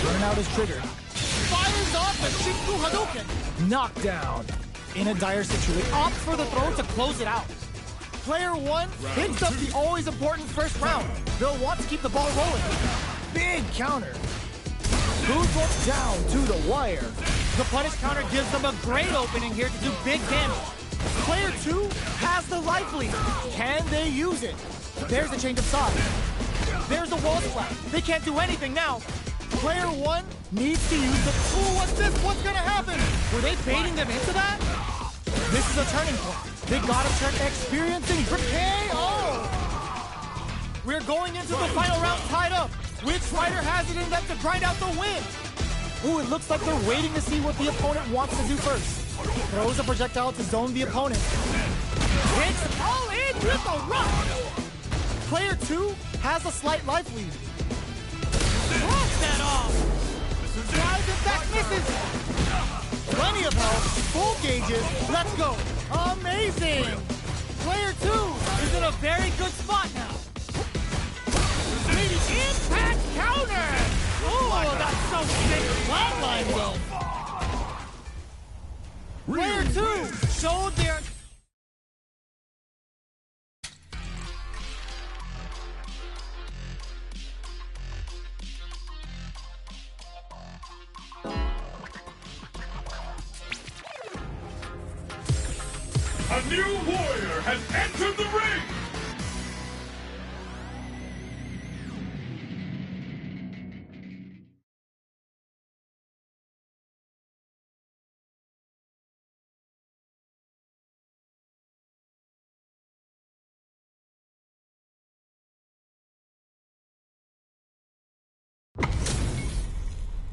Burnout is triggered. Fires off the Shinku Hadouken. Knockdown. In a dire situation, opts for the throw to close it out. Player 1 picks up the always important first round. They'll want to keep the ball rolling. Big counter. Boots down to the wire. The punish counter gives them a great opening here to do big damage. Player 2 has the life lead. Can they use it? There's a change of sides. There's a wall slap. They can't do anything now. Player 1 needs to use the... Ooh, what's this? What's gonna happen? Were they baiting them into that? This is a turning point. They gotta start experiencing KO! We're going into the final round tied up. Which fighter has it in them to grind out the win? Ooh, it looks like they're waiting to see what the opponent wants to do first. Throws a projectile to zone the opponent. Hits all in with a rush! Player 2 has a slight life lead. Cross that off! Drive impact misses! Plenty of health, full gauges, let's go! Amazing! Player 2 is in a very good spot now. Impact counter! Oh, that's so sick! Flatline though. Player 2 showed their... A new warrior has entered the ring!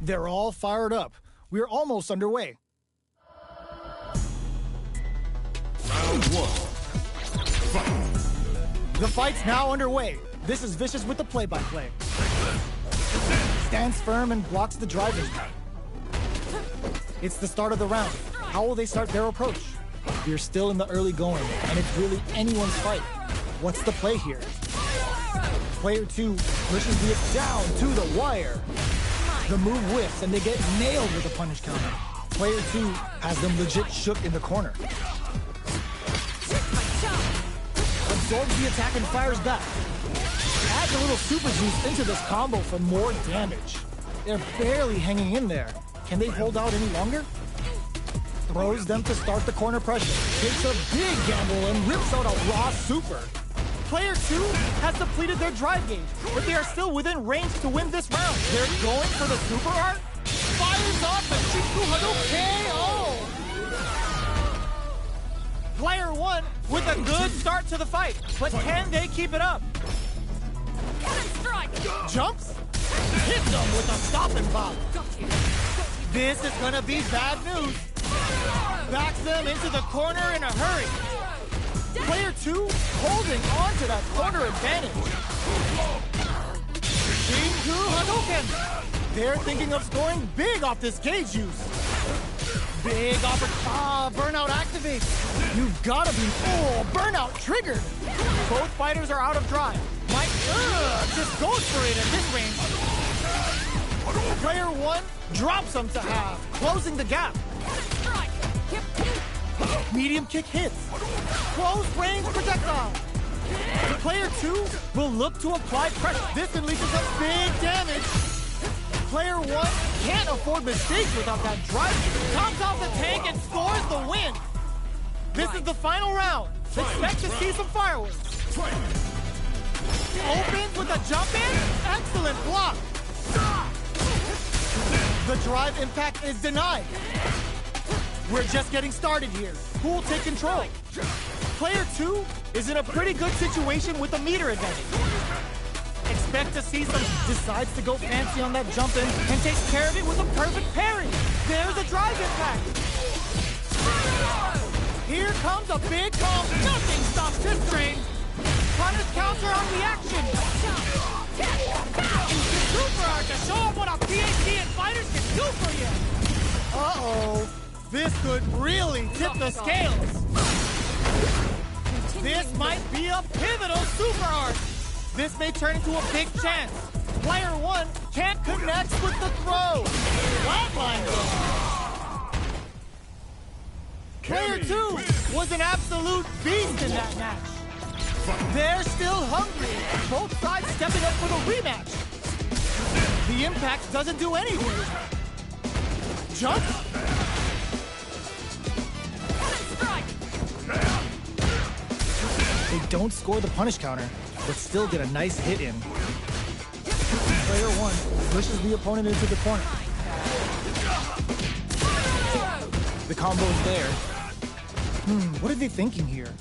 They're all fired up. We're almost underway. Round 1. Fight. The fight's now underway. This is Vicious with the play-by-play. Stands firm and blocks the driving. It's the start of the round. How will they start their approach? We're still in the early going, and it's really anyone's fight. What's the play here? Player 2 pushes the down to the wire. The move whiffs, and they get nailed with a punish counter. Player 2 has them legit shook in the corner. Absorbs the attack and fires back. Adds a little super juice into this combo for more damage. They're barely hanging in there. Can they hold out any longer? Throws them to start the corner pressure. Takes a big gamble and rips out a raw super. Player 2 has depleted their drive gauge, but they are still within range to win this round. They're going for the super art. Fires off the Shinku Hadouken KO! Player 1 with a good start to the fight, but can they keep it up? Jumps? Hit them with a stopping bomb. This is gonna be bad news. Backs them into the corner in a hurry. Player 2 holding on to that corner advantage. Shinku Hadouken! They're thinking of scoring big off this gauge use. Big opportunity. Burnout escapes. You've gotta be... Oh, burnout triggered. Both fighters are out of drive. Mike just goes for it at this range. Player one drops him to half, closing the gap. Medium kick hits. Close range projectile. Player two will look to apply pressure. This unleashes some big damage. Player one can't afford mistakes without that drive. Comes off the tank and scores the win. This is the final round. Expect to see some fireworks. Opens with a jump in. Excellent block. The drive impact is denied. We're just getting started here. Who will take control? Player two is in a pretty good situation with a meter advantage. Expect to see some decides to go fancy on that jump in and takes care of it with a perfect parry. There's a drive impact. Here comes a big combo. Nothing stops this train. Punish counter on reaction. Super art to show them what a PhD and fighters can do for you. Uh-oh. This could really tip the scales. This might be a pivotal super art. This may turn into a big chance. Player one can't connect with the throw. Flatline throw. Player two was an absolute beast in that match. They're still hungry. Both sides stepping up for the rematch. The impact doesn't do anything. Jump. They don't score the punish counter, but still get a nice hit in. Player one pushes the opponent into the corner. The combo is there. What are they thinking here?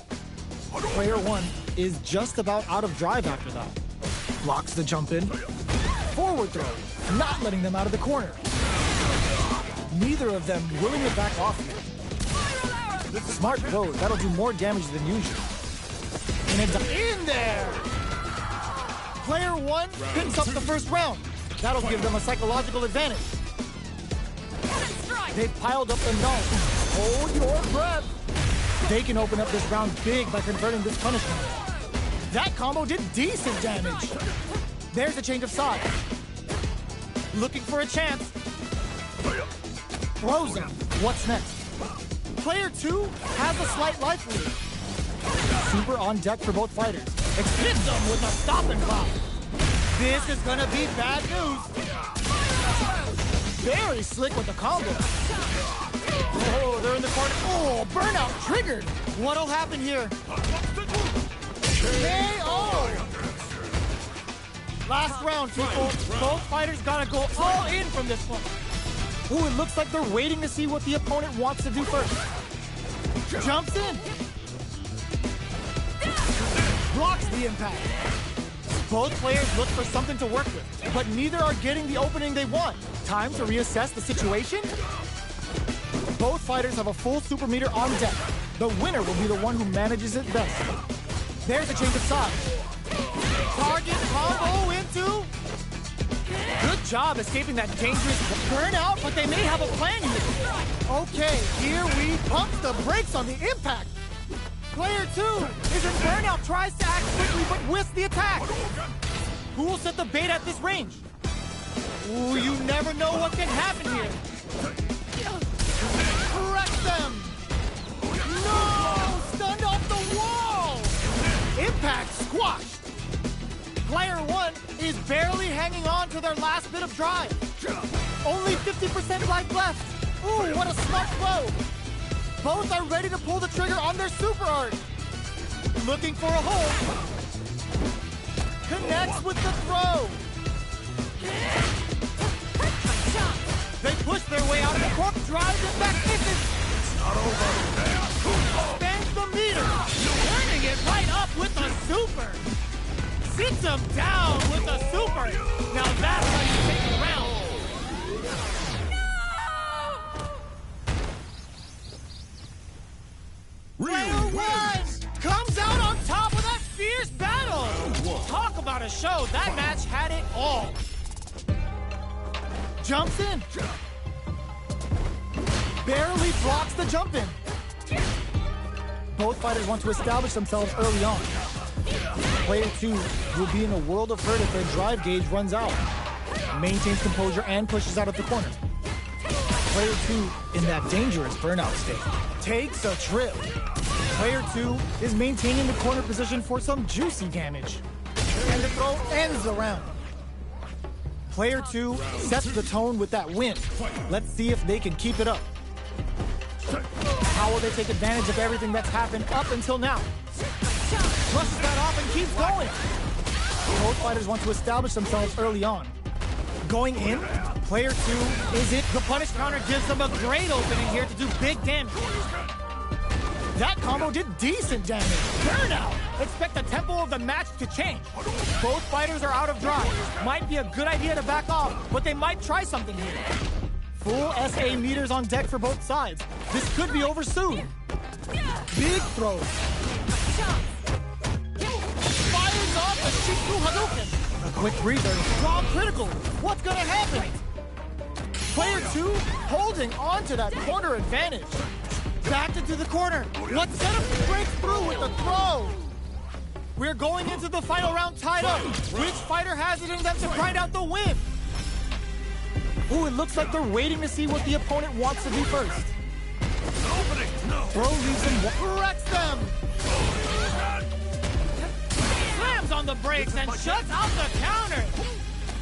Player one is just about out of drive after that. Blocks the jump in. Forward throw, not letting them out of the corner. Neither of them willing to back off here. Smart throw, that'll do more damage than usual. And it's in there! Player one picks up the first round. That'll give them a psychological advantage. They've piled up the knowledge. Hold your breath. They can open up this round big by converting this punishment. That combo did decent damage. There's a change of sides. Looking for a chance. Throws him. What's next? Player two has a slight life lead. Super on deck for both fighters. Hits them with a stop and pop. This is gonna be bad news. Very slick with the combo. Oh, they're in the corner. Oh, burnout triggered. What'll happen here? KO! Last round, people. Both fighters gotta go all in from this one. Ooh, it looks like they're waiting to see what the opponent wants to do first. Jumps in. Blocks the impact. Both players look for something to work with, but neither are getting the opening they want. Time to reassess the situation? Both fighters have a full super meter on deck. The winner will be the one who manages it best. There's a change of sides. Target combo into... Good job escaping that dangerous burnout, but they may have a plan here. Okay, here we pump the brakes on the impact. Player two is in burnout, tries to act quickly, but whiffs the attack. Who will set the bait at this range? Ooh, you never know what can happen here. Correct them. No! Stunned off the wall! Impact squashed. Player one is barely hanging on to their last bit of drive. Only 50% life left. Ooh, what a smart throw. Both are ready to pull the trigger on their super art. Looking for a hold. Connects with the throw. They push their way out of the cork, drives it back. It's not over. Spends the meter. Turning it right up with a super. Sits him down with a super. Now that's how you take the round. Player one comes out on top of that fierce battle. Talk about a show. That match had it all. Jumps in. Barely blocks the jump in. Both fighters want to establish themselves early on. Player 2 will be in a world of hurt if their drive gauge runs out. Maintains composure and pushes out of the corner. Player 2 in that dangerous burnout state. Takes a trip. Player 2 is maintaining the corner position for some juicy damage. And the throw ends the round. Player 2 sets the tone with that win. Let's see if they can keep it up. How will they take advantage of everything that's happened up until now? Flushes that off and keeps going. Both fighters want to establish themselves early on. Going in, player 2 is it. The punish counter gives them a great opening here to do big damage. That combo did decent damage. Burnout! Expect the tempo of the match to change. Both fighters are out of drive. Might be a good idea to back off, but they might try something here. Full SA meters on deck for both sides. This could be over soon. Big throws. Fires off the Shiku Hadouken. A quick breather. Strong critical. What's gonna happen? Player 2 holding on to that corner advantage. Backed into the corner. Let's set up the breakthrough with the throw. We're going into the final round tied up. Which fighter has it in them to grind out the win? Ooh, it looks like they're waiting to see what the opponent wants to do first. Throw leaves them, wrecks them. Slams on the brakes and shuts out the counter.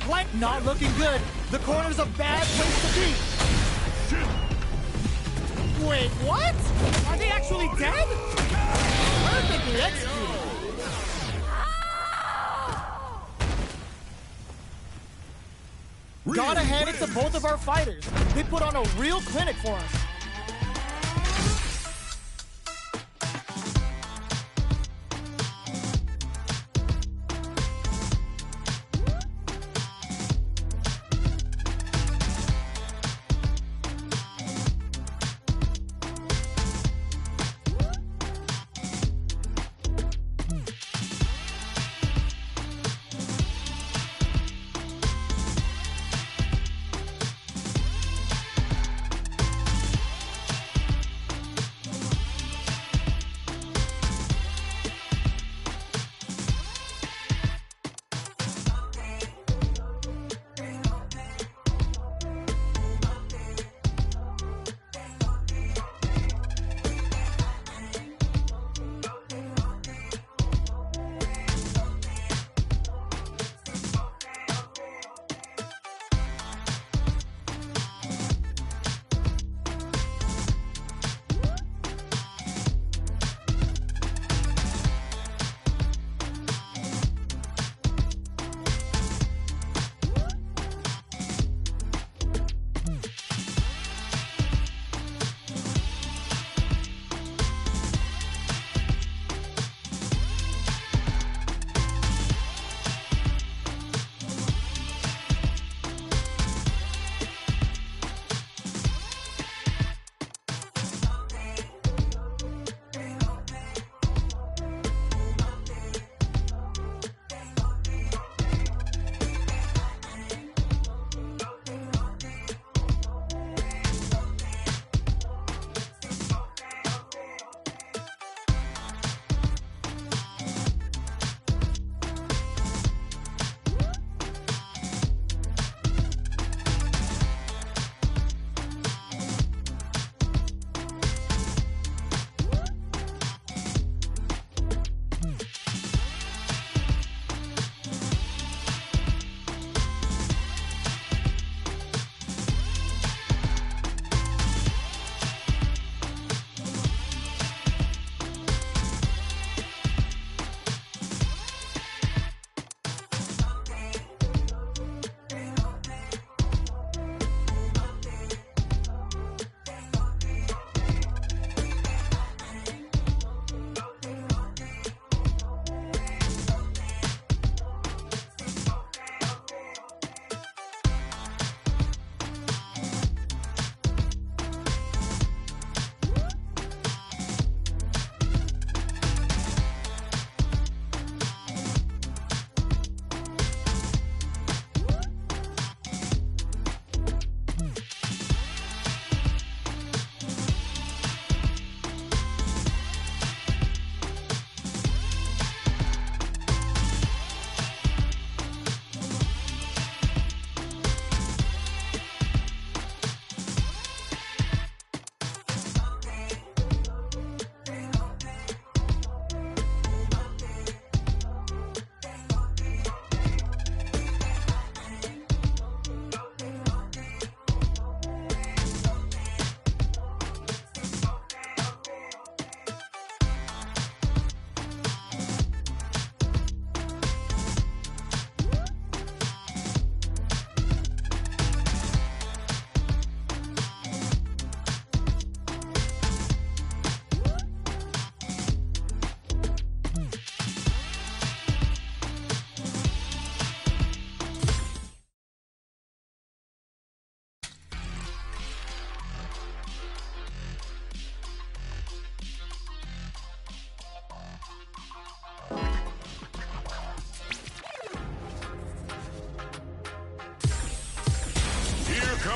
Flank not looking good. The corner's a bad place to be. Wait, what? Are they actually dead? Perfectly executed. Gotta hand it to both of our fighters. They put on a real clinic for us.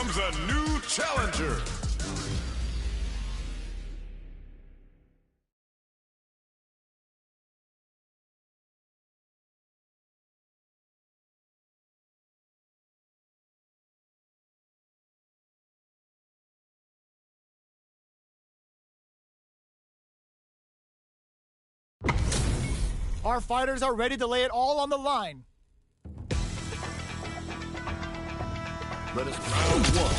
comes a new challenger. Our fighters are ready to lay it all on the line. Let us round one.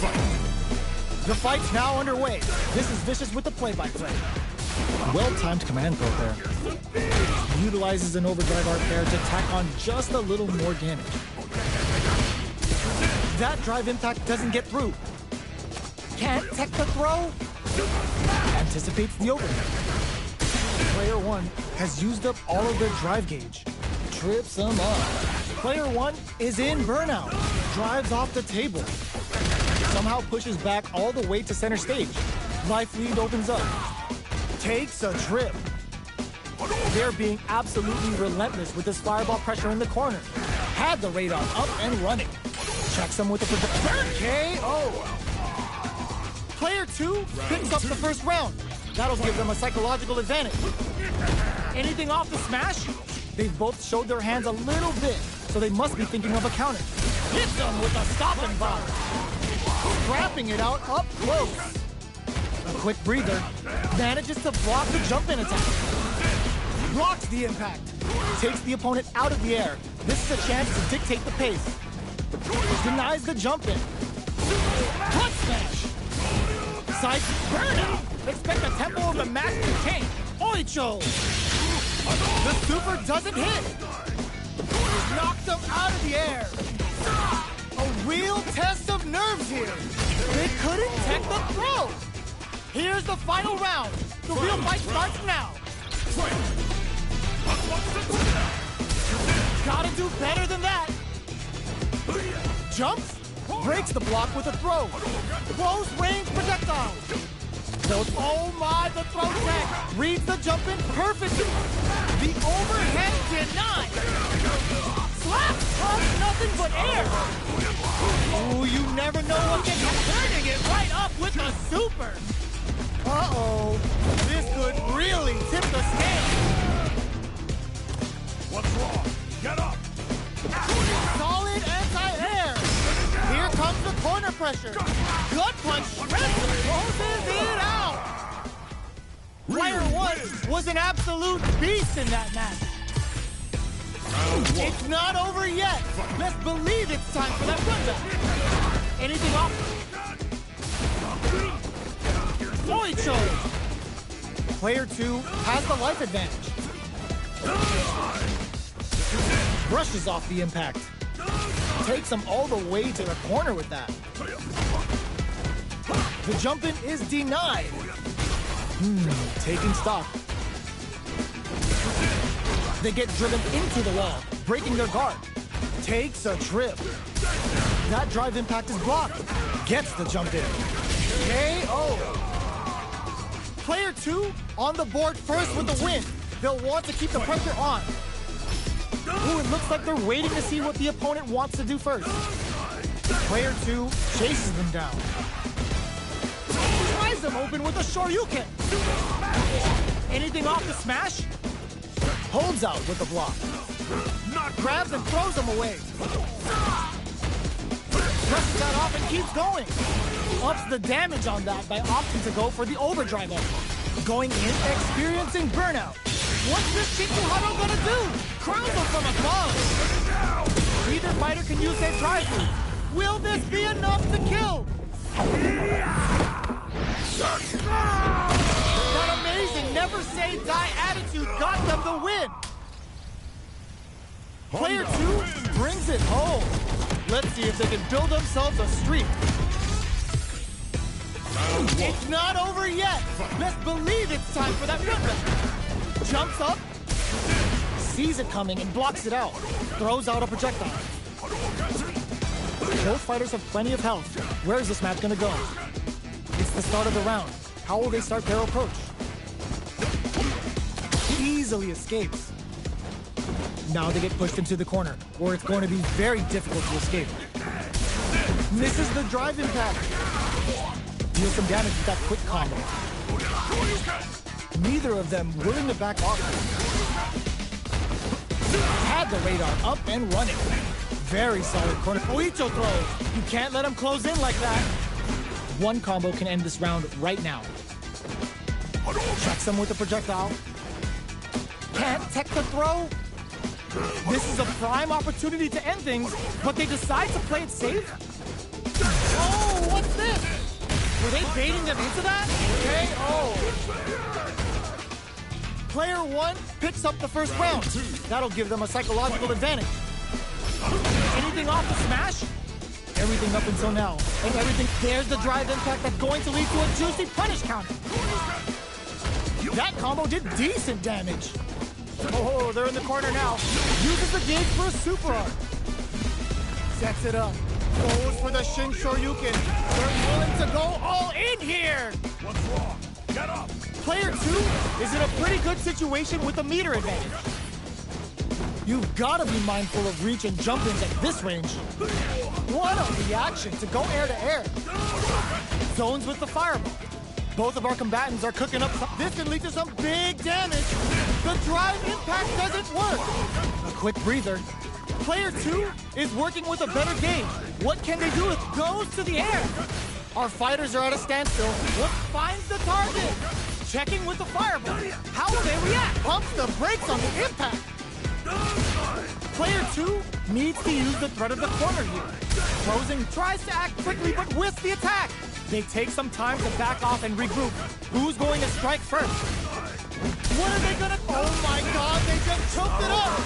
Fight. The fight's now underway. This is Vicious with the play-by-play. Well-timed command throw there. Utilizes an overdrive art pair to tack on just a little more damage. That drive impact doesn't get through. Can't tech the throw. Anticipates the overdrive. Player 1 has used up all of their drive gauge. Trips them up. Player 1 is in burnout. Drives off the table. Somehow pushes back all the way to center stage. Life lead opens up. Takes a trip. They're being absolutely relentless with this fireball pressure in the corner. Had the radar up and running. Checks them with a KO. Player 2 picks up the first round. That'll give them a psychological advantage. Anything off the smash? They've both showed their hands a little bit, so they must be thinking of a counter. Hits them with a stopping bomb. Scrapping it out up close. A quick breather. Manages to block the jump-in attack. Blocks the impact. Takes the opponent out of the air. This is a chance to dictate the pace. Denies the jump-in. Clutch smash. Side burnout. Expect the tempo of the match to change. Oicho! The super doesn't hit. Knocked them out of the air. A real test of nerves here. They couldn't tech the throw. Here's the final round. The real fight starts now. Gotta do better than that. Jumps, breaks the block with a throw. Close range projectile. Oh my, the throw tech reads the jump in perfectly. The overhead denied. Slap comes nothing but air. Oh, you never know what can happen. Turning it right up with the super. Uh-oh, this could really tip the scale. What's wrong? Get up. Solid anti-air. Here comes the corner pressure. Gut punch shreds, closes it out. Player 1 was an absolute beast in that match. It's not over yet. Let's believe it's time for that runback. Anything off? Oicho! Player 2 has the life advantage. Brushes off the impact. Takes him all the way to the corner with that. The jump-in is denied. Taking stock. They get driven into the wall, breaking their guard. Takes a trip. That drive impact is blocked. Gets the jump-in. KO. Player 2 on the board first with the win. They'll want to keep the pressure on. Ooh, it looks like they're waiting to see what the opponent wants to do first. Player 2 chases them down. Tries them open with a Shoryuken. Anything off the smash? Holds out with the block. Grabs and throws them away. Presses that off and keeps going. Ups the damage on that by opting to go for the overdrive up. Going in, experiencing burnout. What's this Shikuhara gonna do? Crowns him from above. Either fighter can use their drive move. Will this be enough to kill? That amazing never say die attitude got them the win. Player 2 brings it home. Let's see if they can build themselves a streak. It's not over yet. Let's believe it's time for that runback. Jumps up, sees it coming and blocks it out. Throws out a projectile. Both fighters have plenty of health. Where is this match gonna go? It's the start of the round. How will they start their approach? Easily escapes. Now they get pushed into the corner, where it's going to be very difficult to escape. Misses the drive impact. Deals some damage with that quick combo. Neither of them willing to back off. Had the radar up and running. Very solid corner. Oicho throws. You can't let him close in like that. One combo can end this round right now. Tracks him with a projectile. Can't tech the throw. This is a prime opportunity to end things, but they decide to play it safe? Oh, what's this? Were they baiting them into that? KO. Player one picks up the first round. That'll give them a psychological advantage. Anything off the smash? Everything up until now. And everything, there's the drive impact that's going to lead to a juicy punish counter. That combo did decent damage. Oh, they're in the corner now. Uses the gauge for a super art. Sets it up. Goes for the Shin Shoryuken. They're willing to go all in here. What's wrong? Get up! Player two is in a pretty good situation with a meter advantage. You've got to be mindful of reach and jump-ins at this range. What a reaction to go air to air. Zones with the fireball. Both of our combatants are cooking up. This can lead to some big damage. The drive impact doesn't work. A quick breather. Player two is working with a better game. What can they do? It goes to the air. Our fighters are at a standstill. What finds the target? Checking with the fireball. How will they react? Pumps the brakes on the impact. Player two needs to use the threat of the corner here. Closing tries to act quickly, but with the attack. They take some time to back off and regroup. Who's going to strike first? What are they gonna? Oh my God, they just choked it up!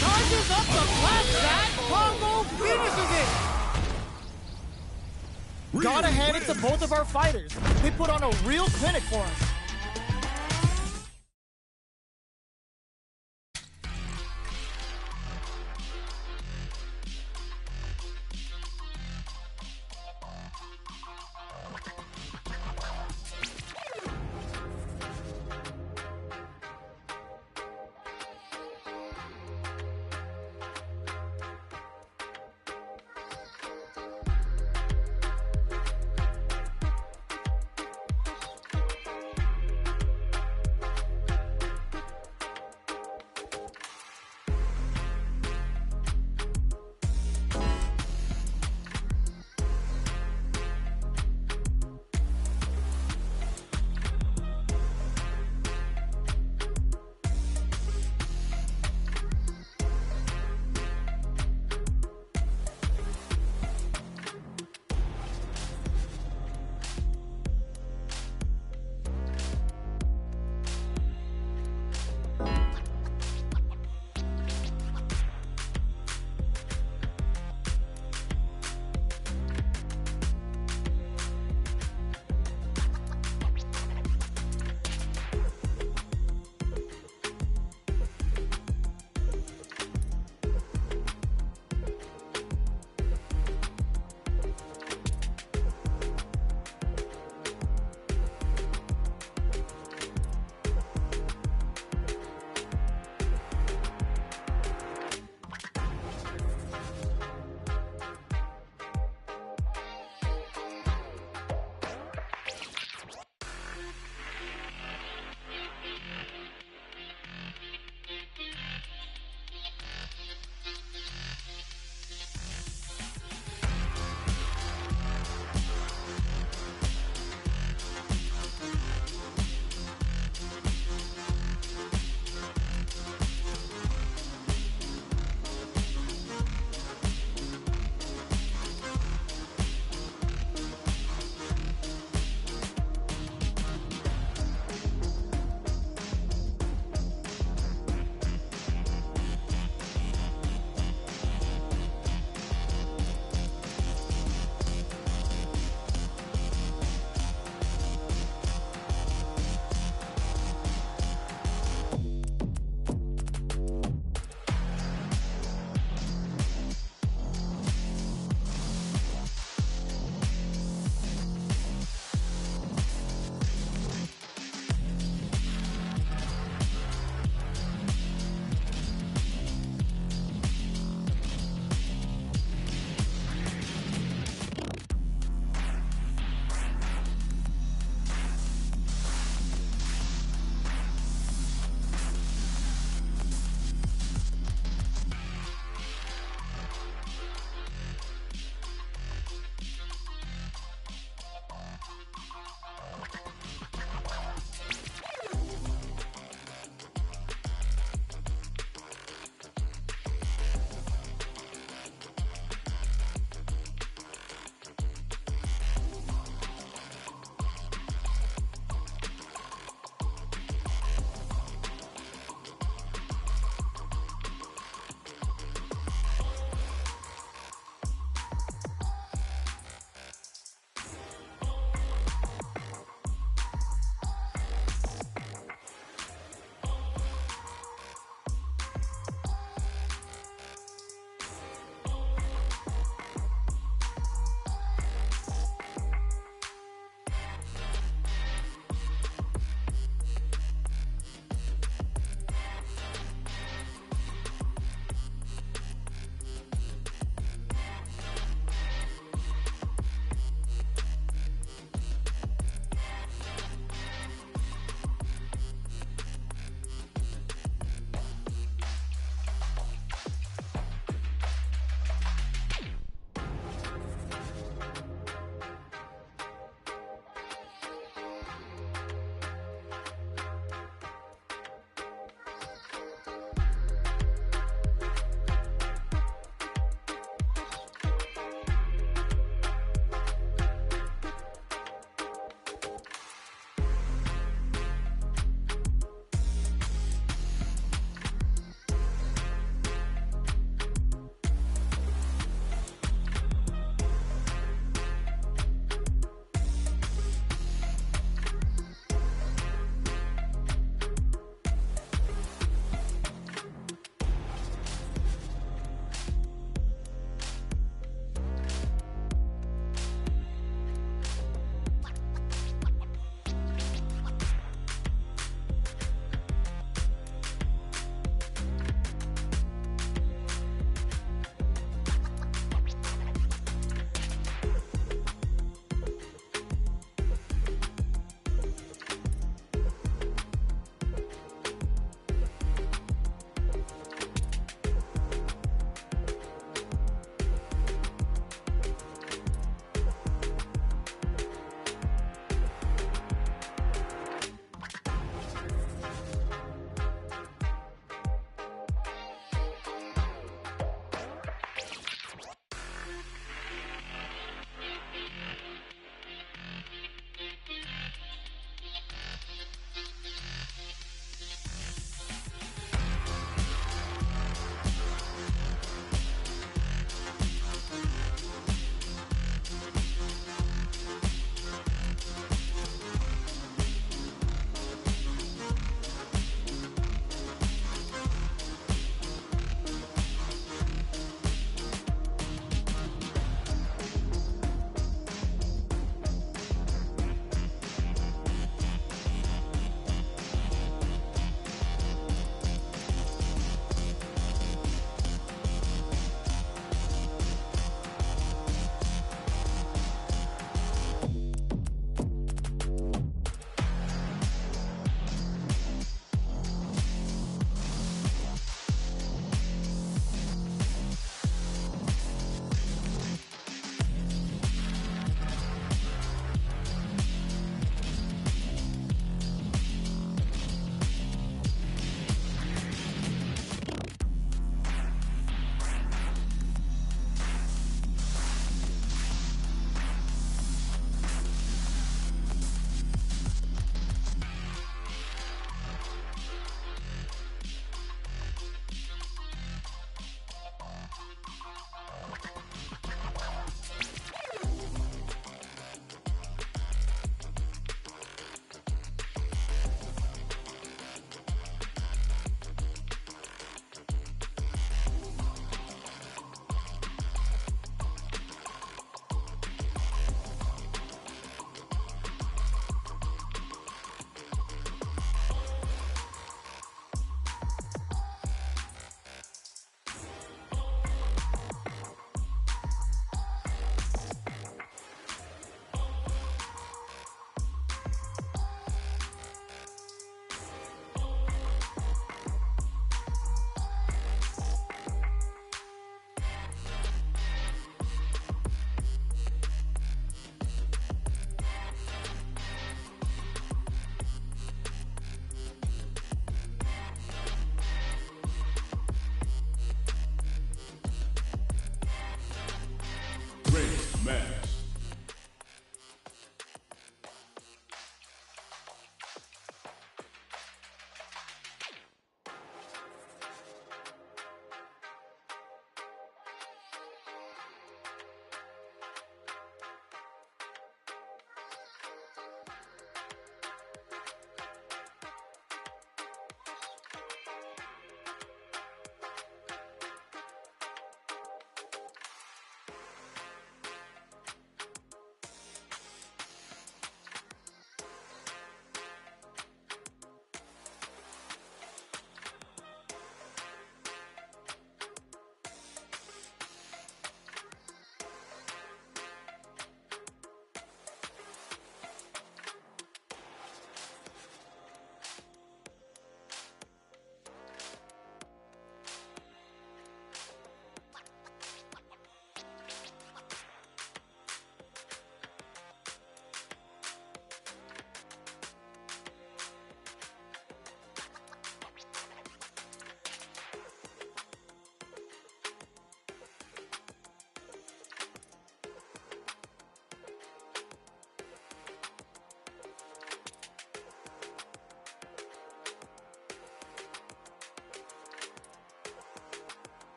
Charges up the flat that combo finishes it! Gotta hand it to both of our fighters. They put on a real clinic for us.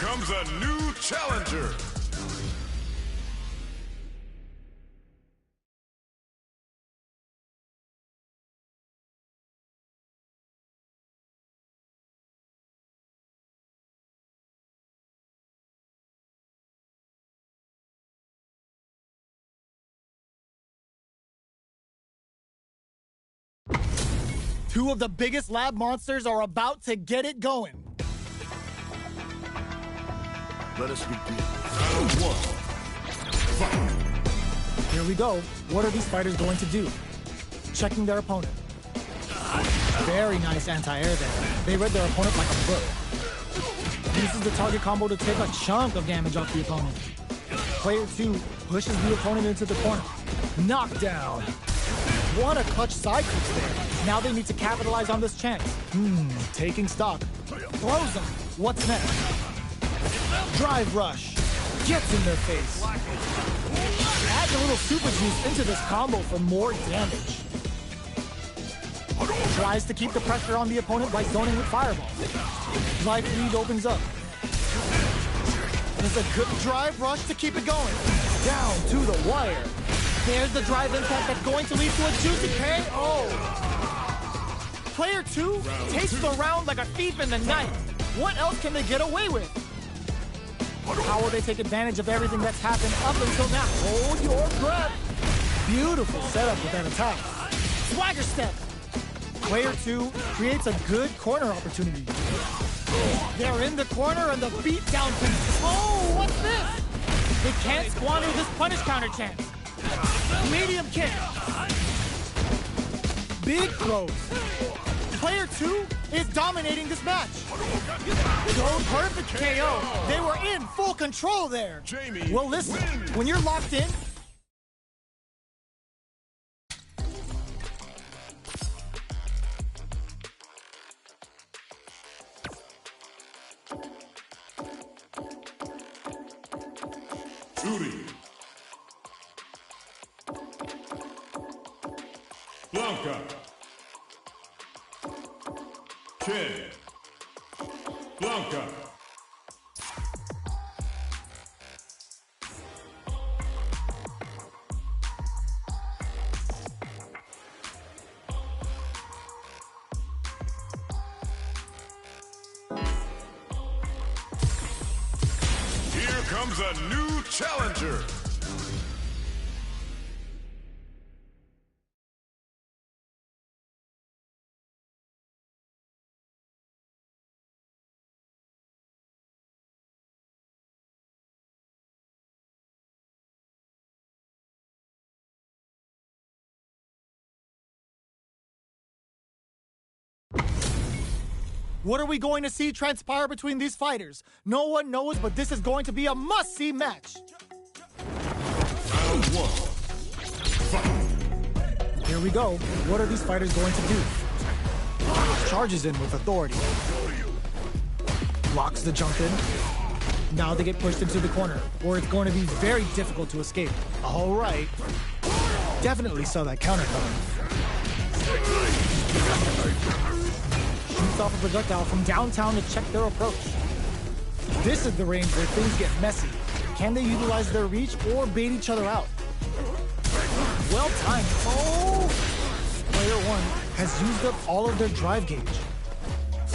comes a new challenger. Two of the biggest lab monsters are about to get it going. Let us begin. Round one. Fight. Here we go. What are these fighters going to do? Checking their opponent. Very nice anti-air there. They read their opponent like a book. Uses the target combo to take a chunk of damage off the opponent. Player 2 pushes the opponent into the corner. Knockdown. What a clutch side kick there. Now they need to capitalize on this chance. Taking stock. Throws them. What's next? Drive rush. Gets in their face. Adds a little super juice into this combo for more damage. Tries to keep the pressure on the opponent by zoning with fireball. Life lead opens up. There's a good drive rush to keep it going. Down to the wire. There's the drive impact that's going to lead to a juicy KO. Player 2 takes the round like a thief in the night. What else can they get away with? How will they take advantage of everything that's happened up until now? Hold your breath. Beautiful setup with that attack. Swagger step. Player 2 creates a good corner opportunity. They're in the corner and the beat down finish. Oh, what's this? They can't squander this punish counter chance. Medium kick. Big throws. Player 2 is dominating this match. Go perfect KO. They were in full control there. Jamie Well, listen, wins. when you're locked in, Judy. Blanca. Ken. Blanca. Here comes a new challenger. what are we going to see transpire between these fighters? No one knows, but this is going to be a must-see match. Round one. Fight. Here we go. What are these fighters going to do? Charges in with authority. Blocks the jump in. Now they get pushed into the corner, where it's going to be very difficult to escape. All right. Definitely saw that counter coming. Shoots off a projectile from downtown to check their approach. This is the range where things get messy. Can they utilize their reach or bait each other out? Well timed. Oh! Player 1 has used up all of their drive gauge.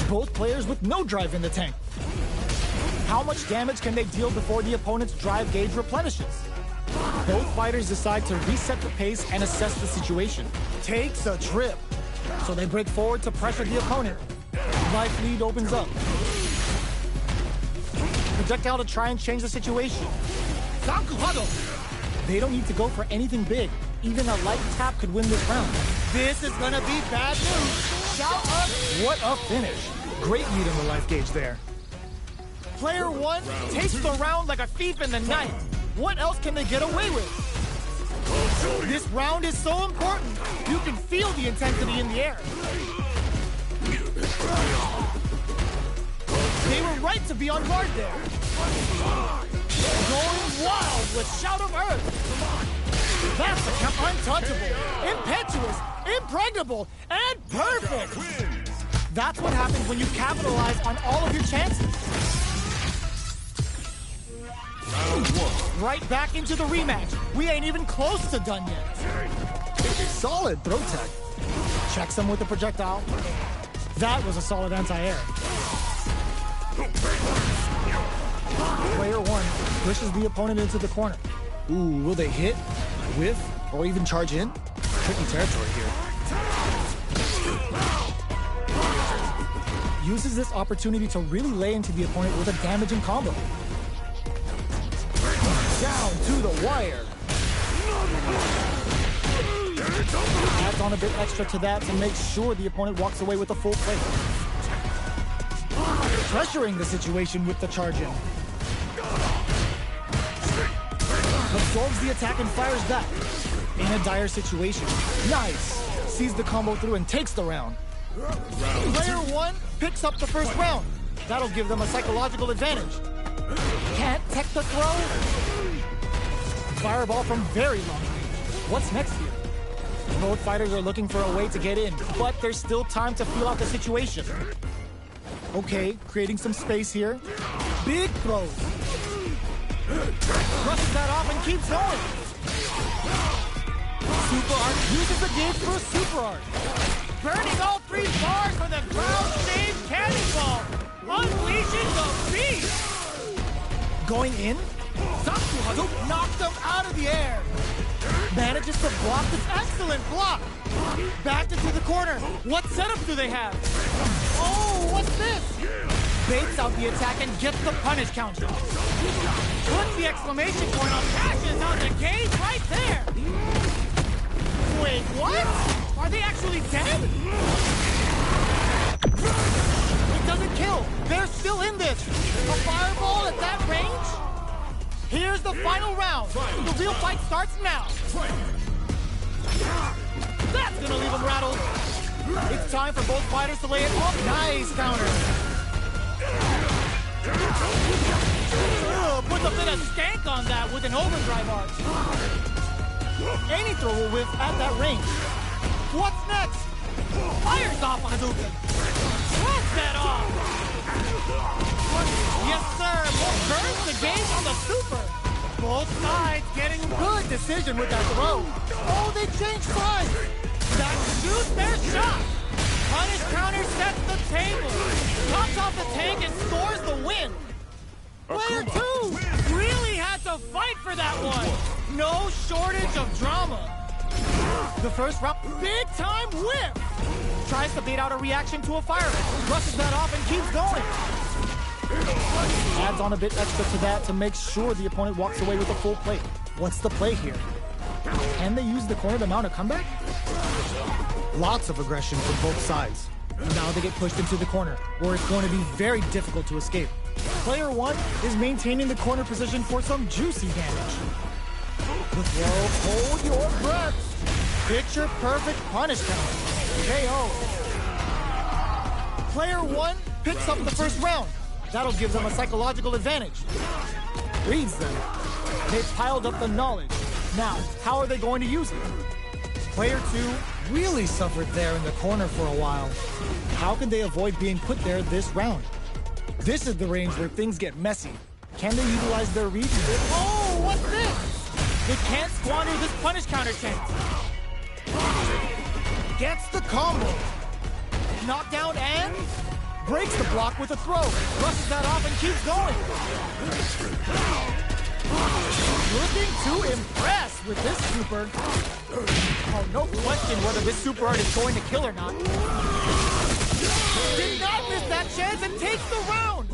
Both players with no drive in the tank. How much damage can they deal before the opponent's drive gauge replenishes? Both fighters decide to reset the pace and assess the situation. Takes a trip. So they break forward to pressure the opponent. Life lead opens up. Projectile to try and change the situation. They don't need to go for anything big. Even a light tap could win this round. This is gonna be bad news. Shout up. What a finish. Great lead on the life gauge there. Player 1 takes the round like a thief in the night. What else can they get away with? This round is so important. You can feel the intensity in the air. They were right to be on guard there. Going wild with Shout of Earth. That's a count untouchable, impetuous, impregnable, and perfect. That's what happens when you capitalize on all of your chances. Round one. Right back into the rematch. We ain't even close to done yet. Solid throw tech. Checks him with the projectile. That was a solid anti-air. Player one pushes the opponent into the corner. Ooh, will they hit, whiff, or even charge in? Tricky territory here. Uses this opportunity to really lay into the opponent with a damaging combo. Down to the wire. Adds on a bit extra to that to make sure the opponent walks away with a full plate. Pressuring the situation with the charge in. Absorbs the attack and fires back. In a dire situation. Nice. Sees the combo through and takes the round. Player one picks up the first round. That'll give them a psychological advantage. Can't tech the throw. Fireball from very long range. What's next here? Both fighters are looking for a way to get in, but there's still time to feel out the situation. Okay, creating some space here. Big throws. Brushes that off and keeps going. Super Art uses the gauge for a Super Art. Burning all three bars for the ground stage cannonball. Unleashing the beast. Going in. Satsu Hadouken knocked them out of the air. Manages to block this excellent block. Backed into the corner. What setup do they have? Oh, what's this? Baits out the attack and gets the punish counter. Puts the exclamation point on, cashes out the gauge right there. Wait, what? Are they actually dead? It doesn't kill. They're still in this. A fireball at that range? Here's the final round. The real fight starts now. That's gonna leave them rattled. It's time for both fighters to lay it off. Nice counter. Puts a bit of stank on that with an overdrive arch. Any throw will whiff at that range. What's next? Fires off Hadouken. Shreds that off. Yes, sir. Burns the gauge on the super. Both sides getting good decision with that throw. Oh, they changed sides. That shoots their shot. Punish counter sets the table. Tops off the tank and scores the win. Player two really had to fight for that one. No shortage of drama. The first round, big time whip. Tries to bait out a reaction to a fire. Brushes that off and keeps going. Adds on a bit extra to that to make sure the opponent walks away with a full plate. What's the play here? Can they use the corner to mount a comeback? Lots of aggression from both sides. Now they get pushed into the corner, where it's going to be very difficult to escape. Player one is maintaining the corner position for some juicy damage. The throw, hold your breath. Picture perfect punish counter. KO. Player one picks up the first round. That'll give them a psychological advantage. Reads them. They've piled up the knowledge. Now, how are they going to use it? Player two really suffered there in the corner for a while. How can they avoid being put there this round? This is the range where things get messy. Can they utilize their reach? Oh, what's this? They can't squander this punish counter chance. Gets the combo. Knockdown and breaks the block with a throw. Brushes that off and keeps going. Looking to impress with this super. Oh, no question whether this super art is going to kill or not. Did not miss that chance and takes the round.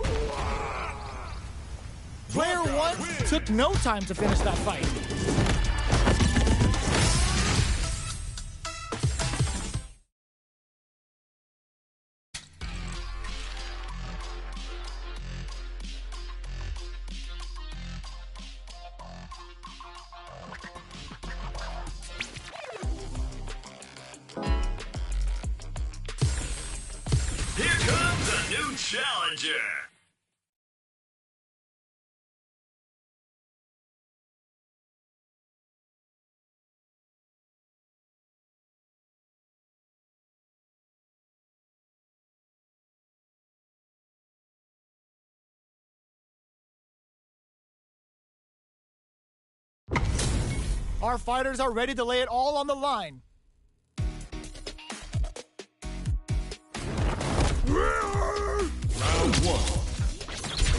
Player one took no time to finish that fight. Here comes a new challenger. Our fighters are ready to lay it all on the line. Round one.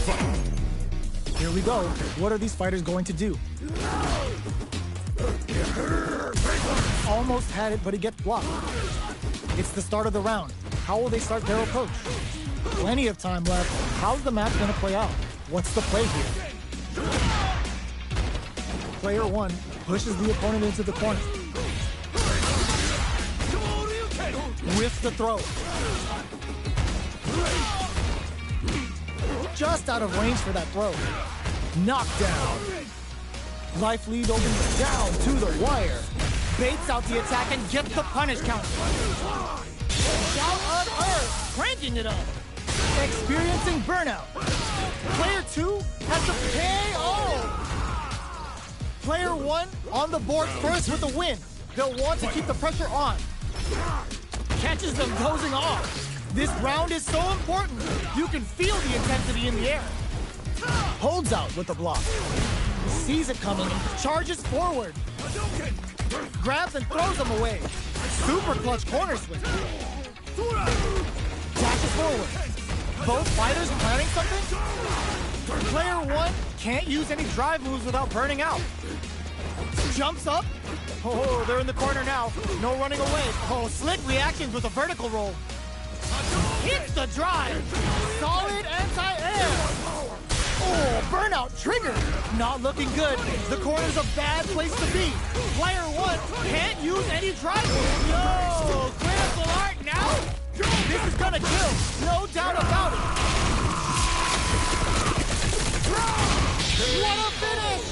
Fight. Here we go. What are these fighters going to do? Almost had it, but he gets blocked. It's the start of the round. How will they start their approach? Plenty of time left. How's the match going to play out? What's the play here? Player one pushes the opponent into the corner. Whiffs the throw. Just out of range for that throw. Knockdown. Life lead opens down to the wire. Baits out the attack and gets the punish counter. Shout on Earth, cranking it up. Experiencing burnout. Player two has to KO. Player one on the board first with the win. They'll want to keep the pressure on. Catches them dozing off. This round is so important. You can feel the intensity in the air. Holds out with the block. Sees it coming and charges forward. Grabs and throws them away. Super clutch corner switch. Dashes forward. Both fighters planning something? Player one can't use any drive moves without burning out. Jumps up. Oh, they're in the corner now. No running away. Oh, slick reactions with a vertical roll. Hits the drive. Solid anti-air. Oh, burnout triggered. Not looking good. The corner's a bad place to be. Player one can't use any drive moves. No, critical art now. This is gonna kill. No doubt about it. What a finish.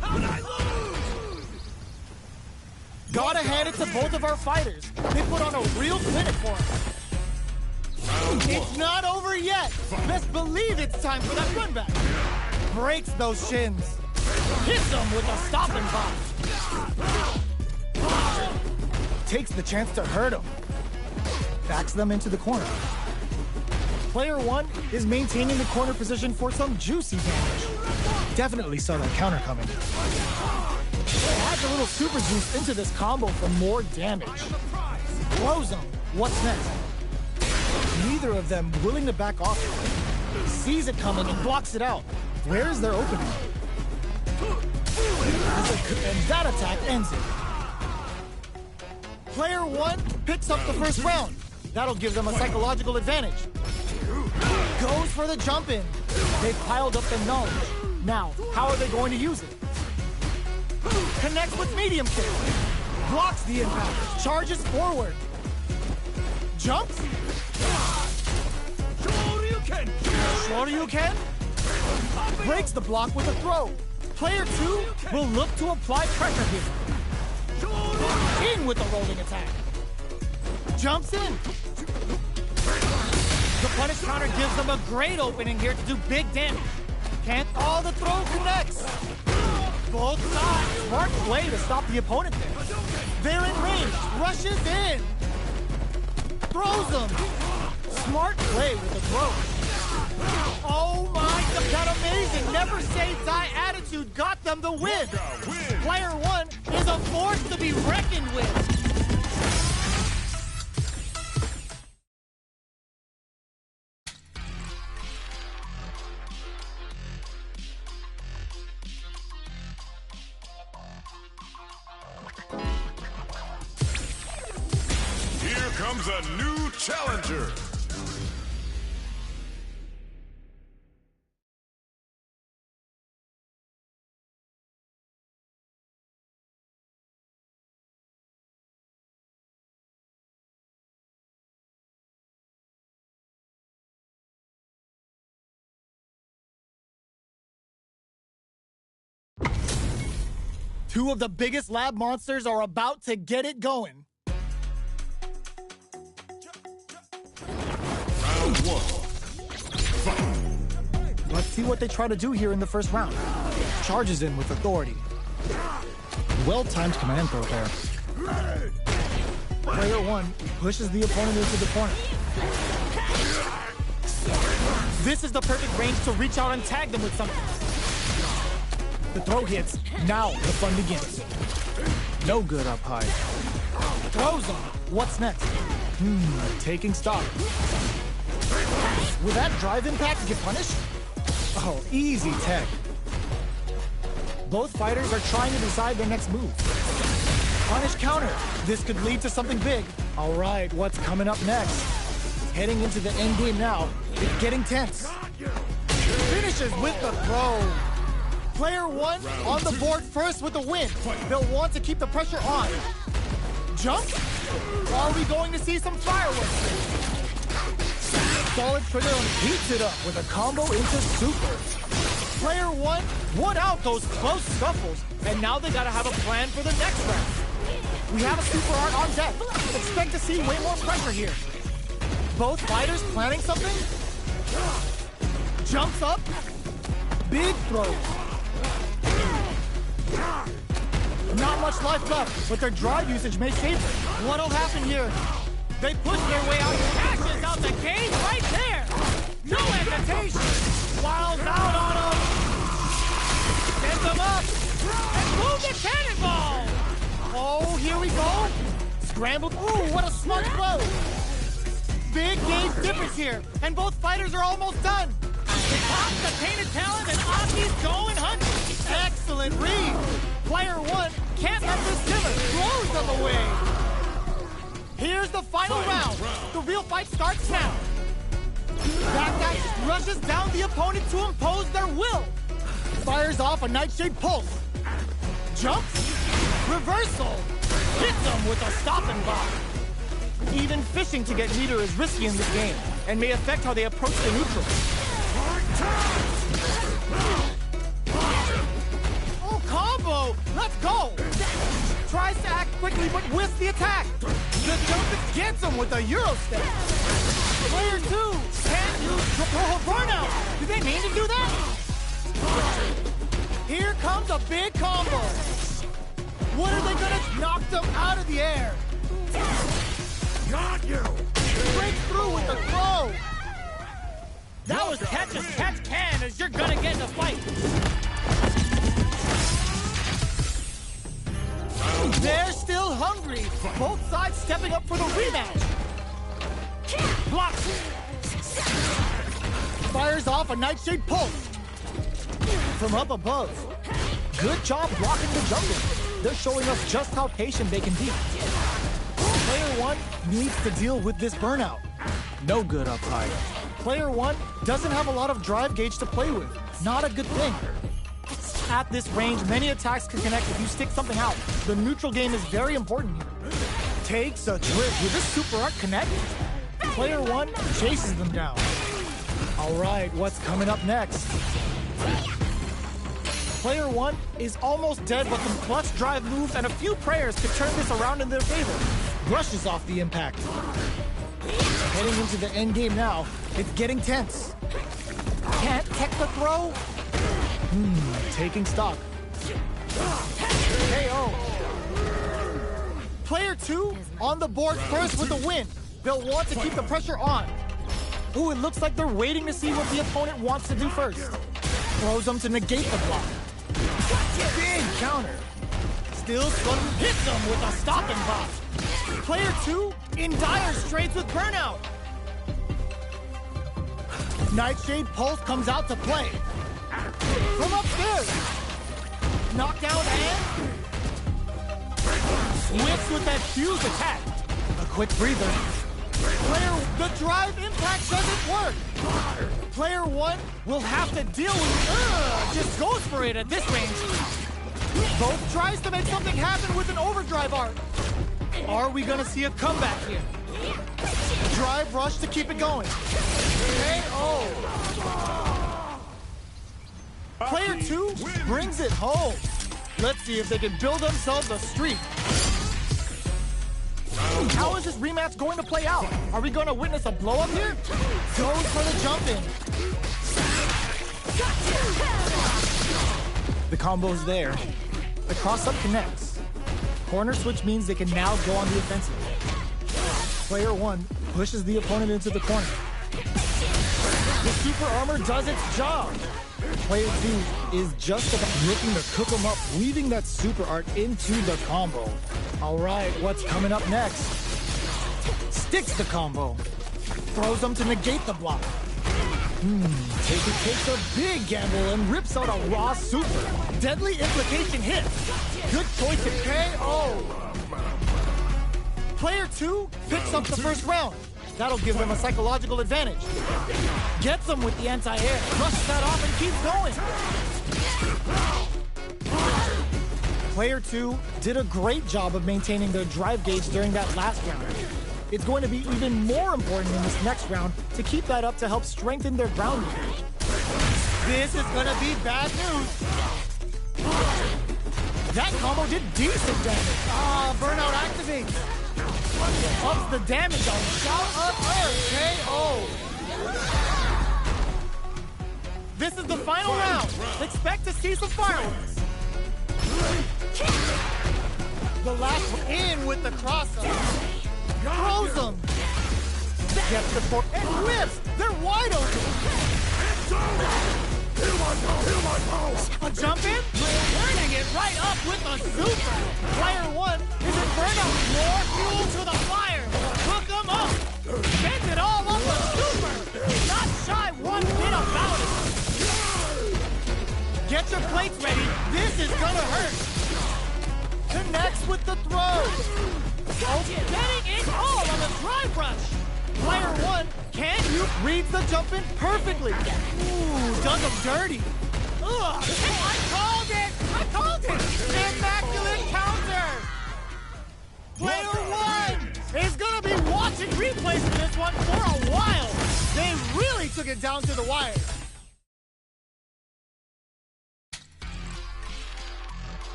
How'd I lose? Gotta hand it to both of our fighters. They put on a real clinic for us. It's not over yet. Best believe it's time for that run back. Breaks those shins. Hits them with a stopping block. Takes the chance to hurt him. Backs them into the corner. Player one is maintaining the corner position for some juicy damage. Definitely saw that counter coming. Adds a little super juice into this combo for more damage. Blows him. What's next? Neither of them willing to back off. Sees it coming and blocks it out. Where's their opening? And that attack ends it. Player one picks up the first round. That'll give them a psychological advantage. Goes for the jump in. They've piled up the knowledge. Now, how are they going to use it? Connects with medium kick. Blocks the impact. Charges forward. Jumps. Shoryuken. Breaks the block with a throw. Player two will look to apply pressure here. In with the rolling attack. Jumps in. The punish counter gives them a great opening here to do big damage. Can't all the throw connects. Both sides. Smart play to stop the opponent there. They're in range. Rushes in. Throws them. Smart play with the throw. Oh my God, that amazing never say die attitude got them the win. Player one is a force to be reckoned with. Here comes a new challenger. Two of the biggest lab monsters are about to get it going. Round one. Fight. Let's see what they try to do here in the first round. Charges in with authority. Well-timed command throw there. Player one pushes the opponent into the corner. This is the perfect range to reach out and tag them with something. The throw hits. Now the fun begins. No good up high. Throws him. What's next? Taking stock. Will that drive impact get punished? Oh, easy tech. Both fighters are trying to decide their next move. Punish counter. This could lead to something big. All right, what's coming up next? Heading into the end game now. It's getting tense. Finishes with the throw. Player 1 on the board first with the win. They'll want to keep the pressure on. Jump? Are we going to see some fireworks? Solid trigger and heats it up with a combo into super. Player 1 won out those close scuffles, and now they gotta have a plan for the next round. We have a super art on deck. Expect to see way more pressure here. Both fighters planning something? Jumps up. Big throw. Not much life left, but their drive usage may save it. What'll happen here? They push their way out. Cashes out the cage right there. No hesitation. Wilds out on him. Sends him up. And boom, the cannonball. Oh, here we go. Scrambled. Ooh, what a smart throw. Big gauge difference here, and both fighters are almost done. They pop the painted talent, and Aki's going hunting. Excellent read. Player 1 can't let this simmer. Throws them away. Here's the final round. The real fight starts now. Backdash rushes down the opponent to impose their will. Fires off a Nightshade Pulse. Jumps. Reversal. Hits him with a stop and block. Even fishing to get meter is risky in this game and may affect how they approach the neutral. Oh, combo! Let's go! Tries to act quickly but whiffs the attack. The jump gets him with a Euro step. Player 2 can't use triple burnout. Did they mean to do that? Here comes a big combo. What are they gonna knock them out of the air? Got you! Break through with the throw! That was catch as catch can as you're gonna get in a fight. They're still hungry. Both sides stepping up for the rematch. Blocks. Fires off a Nightshade Pulse. From up above. Good job blocking the jungle. They're showing us just how patient they can be. Player 1 needs to deal with this burnout. No good up high. Player 1 doesn't have a lot of drive gauge to play with. Not a good thing. At this range, many attacks can connect if you stick something out. The neutral game is very important here. Takes a trip. Will this super art connect? Player 1 chases them down. All right, what's coming up next? Player 1 is almost dead, but some clutch drive moves and a few prayers could turn this around in their favor. Brushes off the impact. Heading into the end game now. It's getting tense. Can't tech the throw? Taking stock. KO. Player 2 on the board first with the win. They'll want to keep the pressure on. Ooh, it looks like they're waiting to see what the opponent wants to do first. Throws them to negate the block. Big counter. Still sudden hits them with a stop and pop. Player 2 in dire straits with burnout. Nightshade Pulse comes out to play. From upstairs. Knockdown and whips with that fuse attack. A quick breather. The drive impact doesn't work. Player 1 will have to deal with just goes for it at this range. Both tries to make something happen with an overdrive art. Are we gonna see a comeback here? Drive rush to keep it going. KO. Player 2 brings it home. Let's see if they can build themselves a streak. How is this rematch going to play out? Are we going to witness a blow-up here? Goes for the jump in. The combo's there. The cross-up connects. Corner switch means they can now go on the offensive. Player 1 pushes the opponent into the corner. The super armor does its job. Player 2 is just about looking to cook him up, weaving that super art into the combo. All right, what's coming up next? Sticks the combo. Throws him to negate the block. Taker takes a big gamble and rips out a raw super. Deadly implication hit. Good choice in KO. Player 2 picks up the first round. That'll give them a psychological advantage. Gets them with the anti-air, brushes that off and keeps going. Player 2 did a great job of maintaining their drive gauge during that last round. It's going to be even more important in this next round to keep that up to help strengthen their ground gauge. This is going to be bad news. That combo did decent damage. Burnout activates. Ups the damage on Shout of Earth KO. This is the final round. Expect to see some fireworks. The last one in with the crossover. Throws them. Gets the fork and whips. They're wide open. A jump in, turning it right up with a super. Player 1 is in burnout. More fuel to the fire. Hook him up. Spends it all on the super. Not shy one bit about it. Get your plates ready. This is gonna hurt. Connects with the throw. Oh, getting it all on the dry brush. Player 1, can you read the jump in perfectly? Ooh, done them dirty. Ugh, I called it! I called it! Immaculate counter! Player 1 is gonna be watching replays for this one for a while. They really took it down to the wire.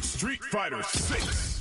Street Fighter 6.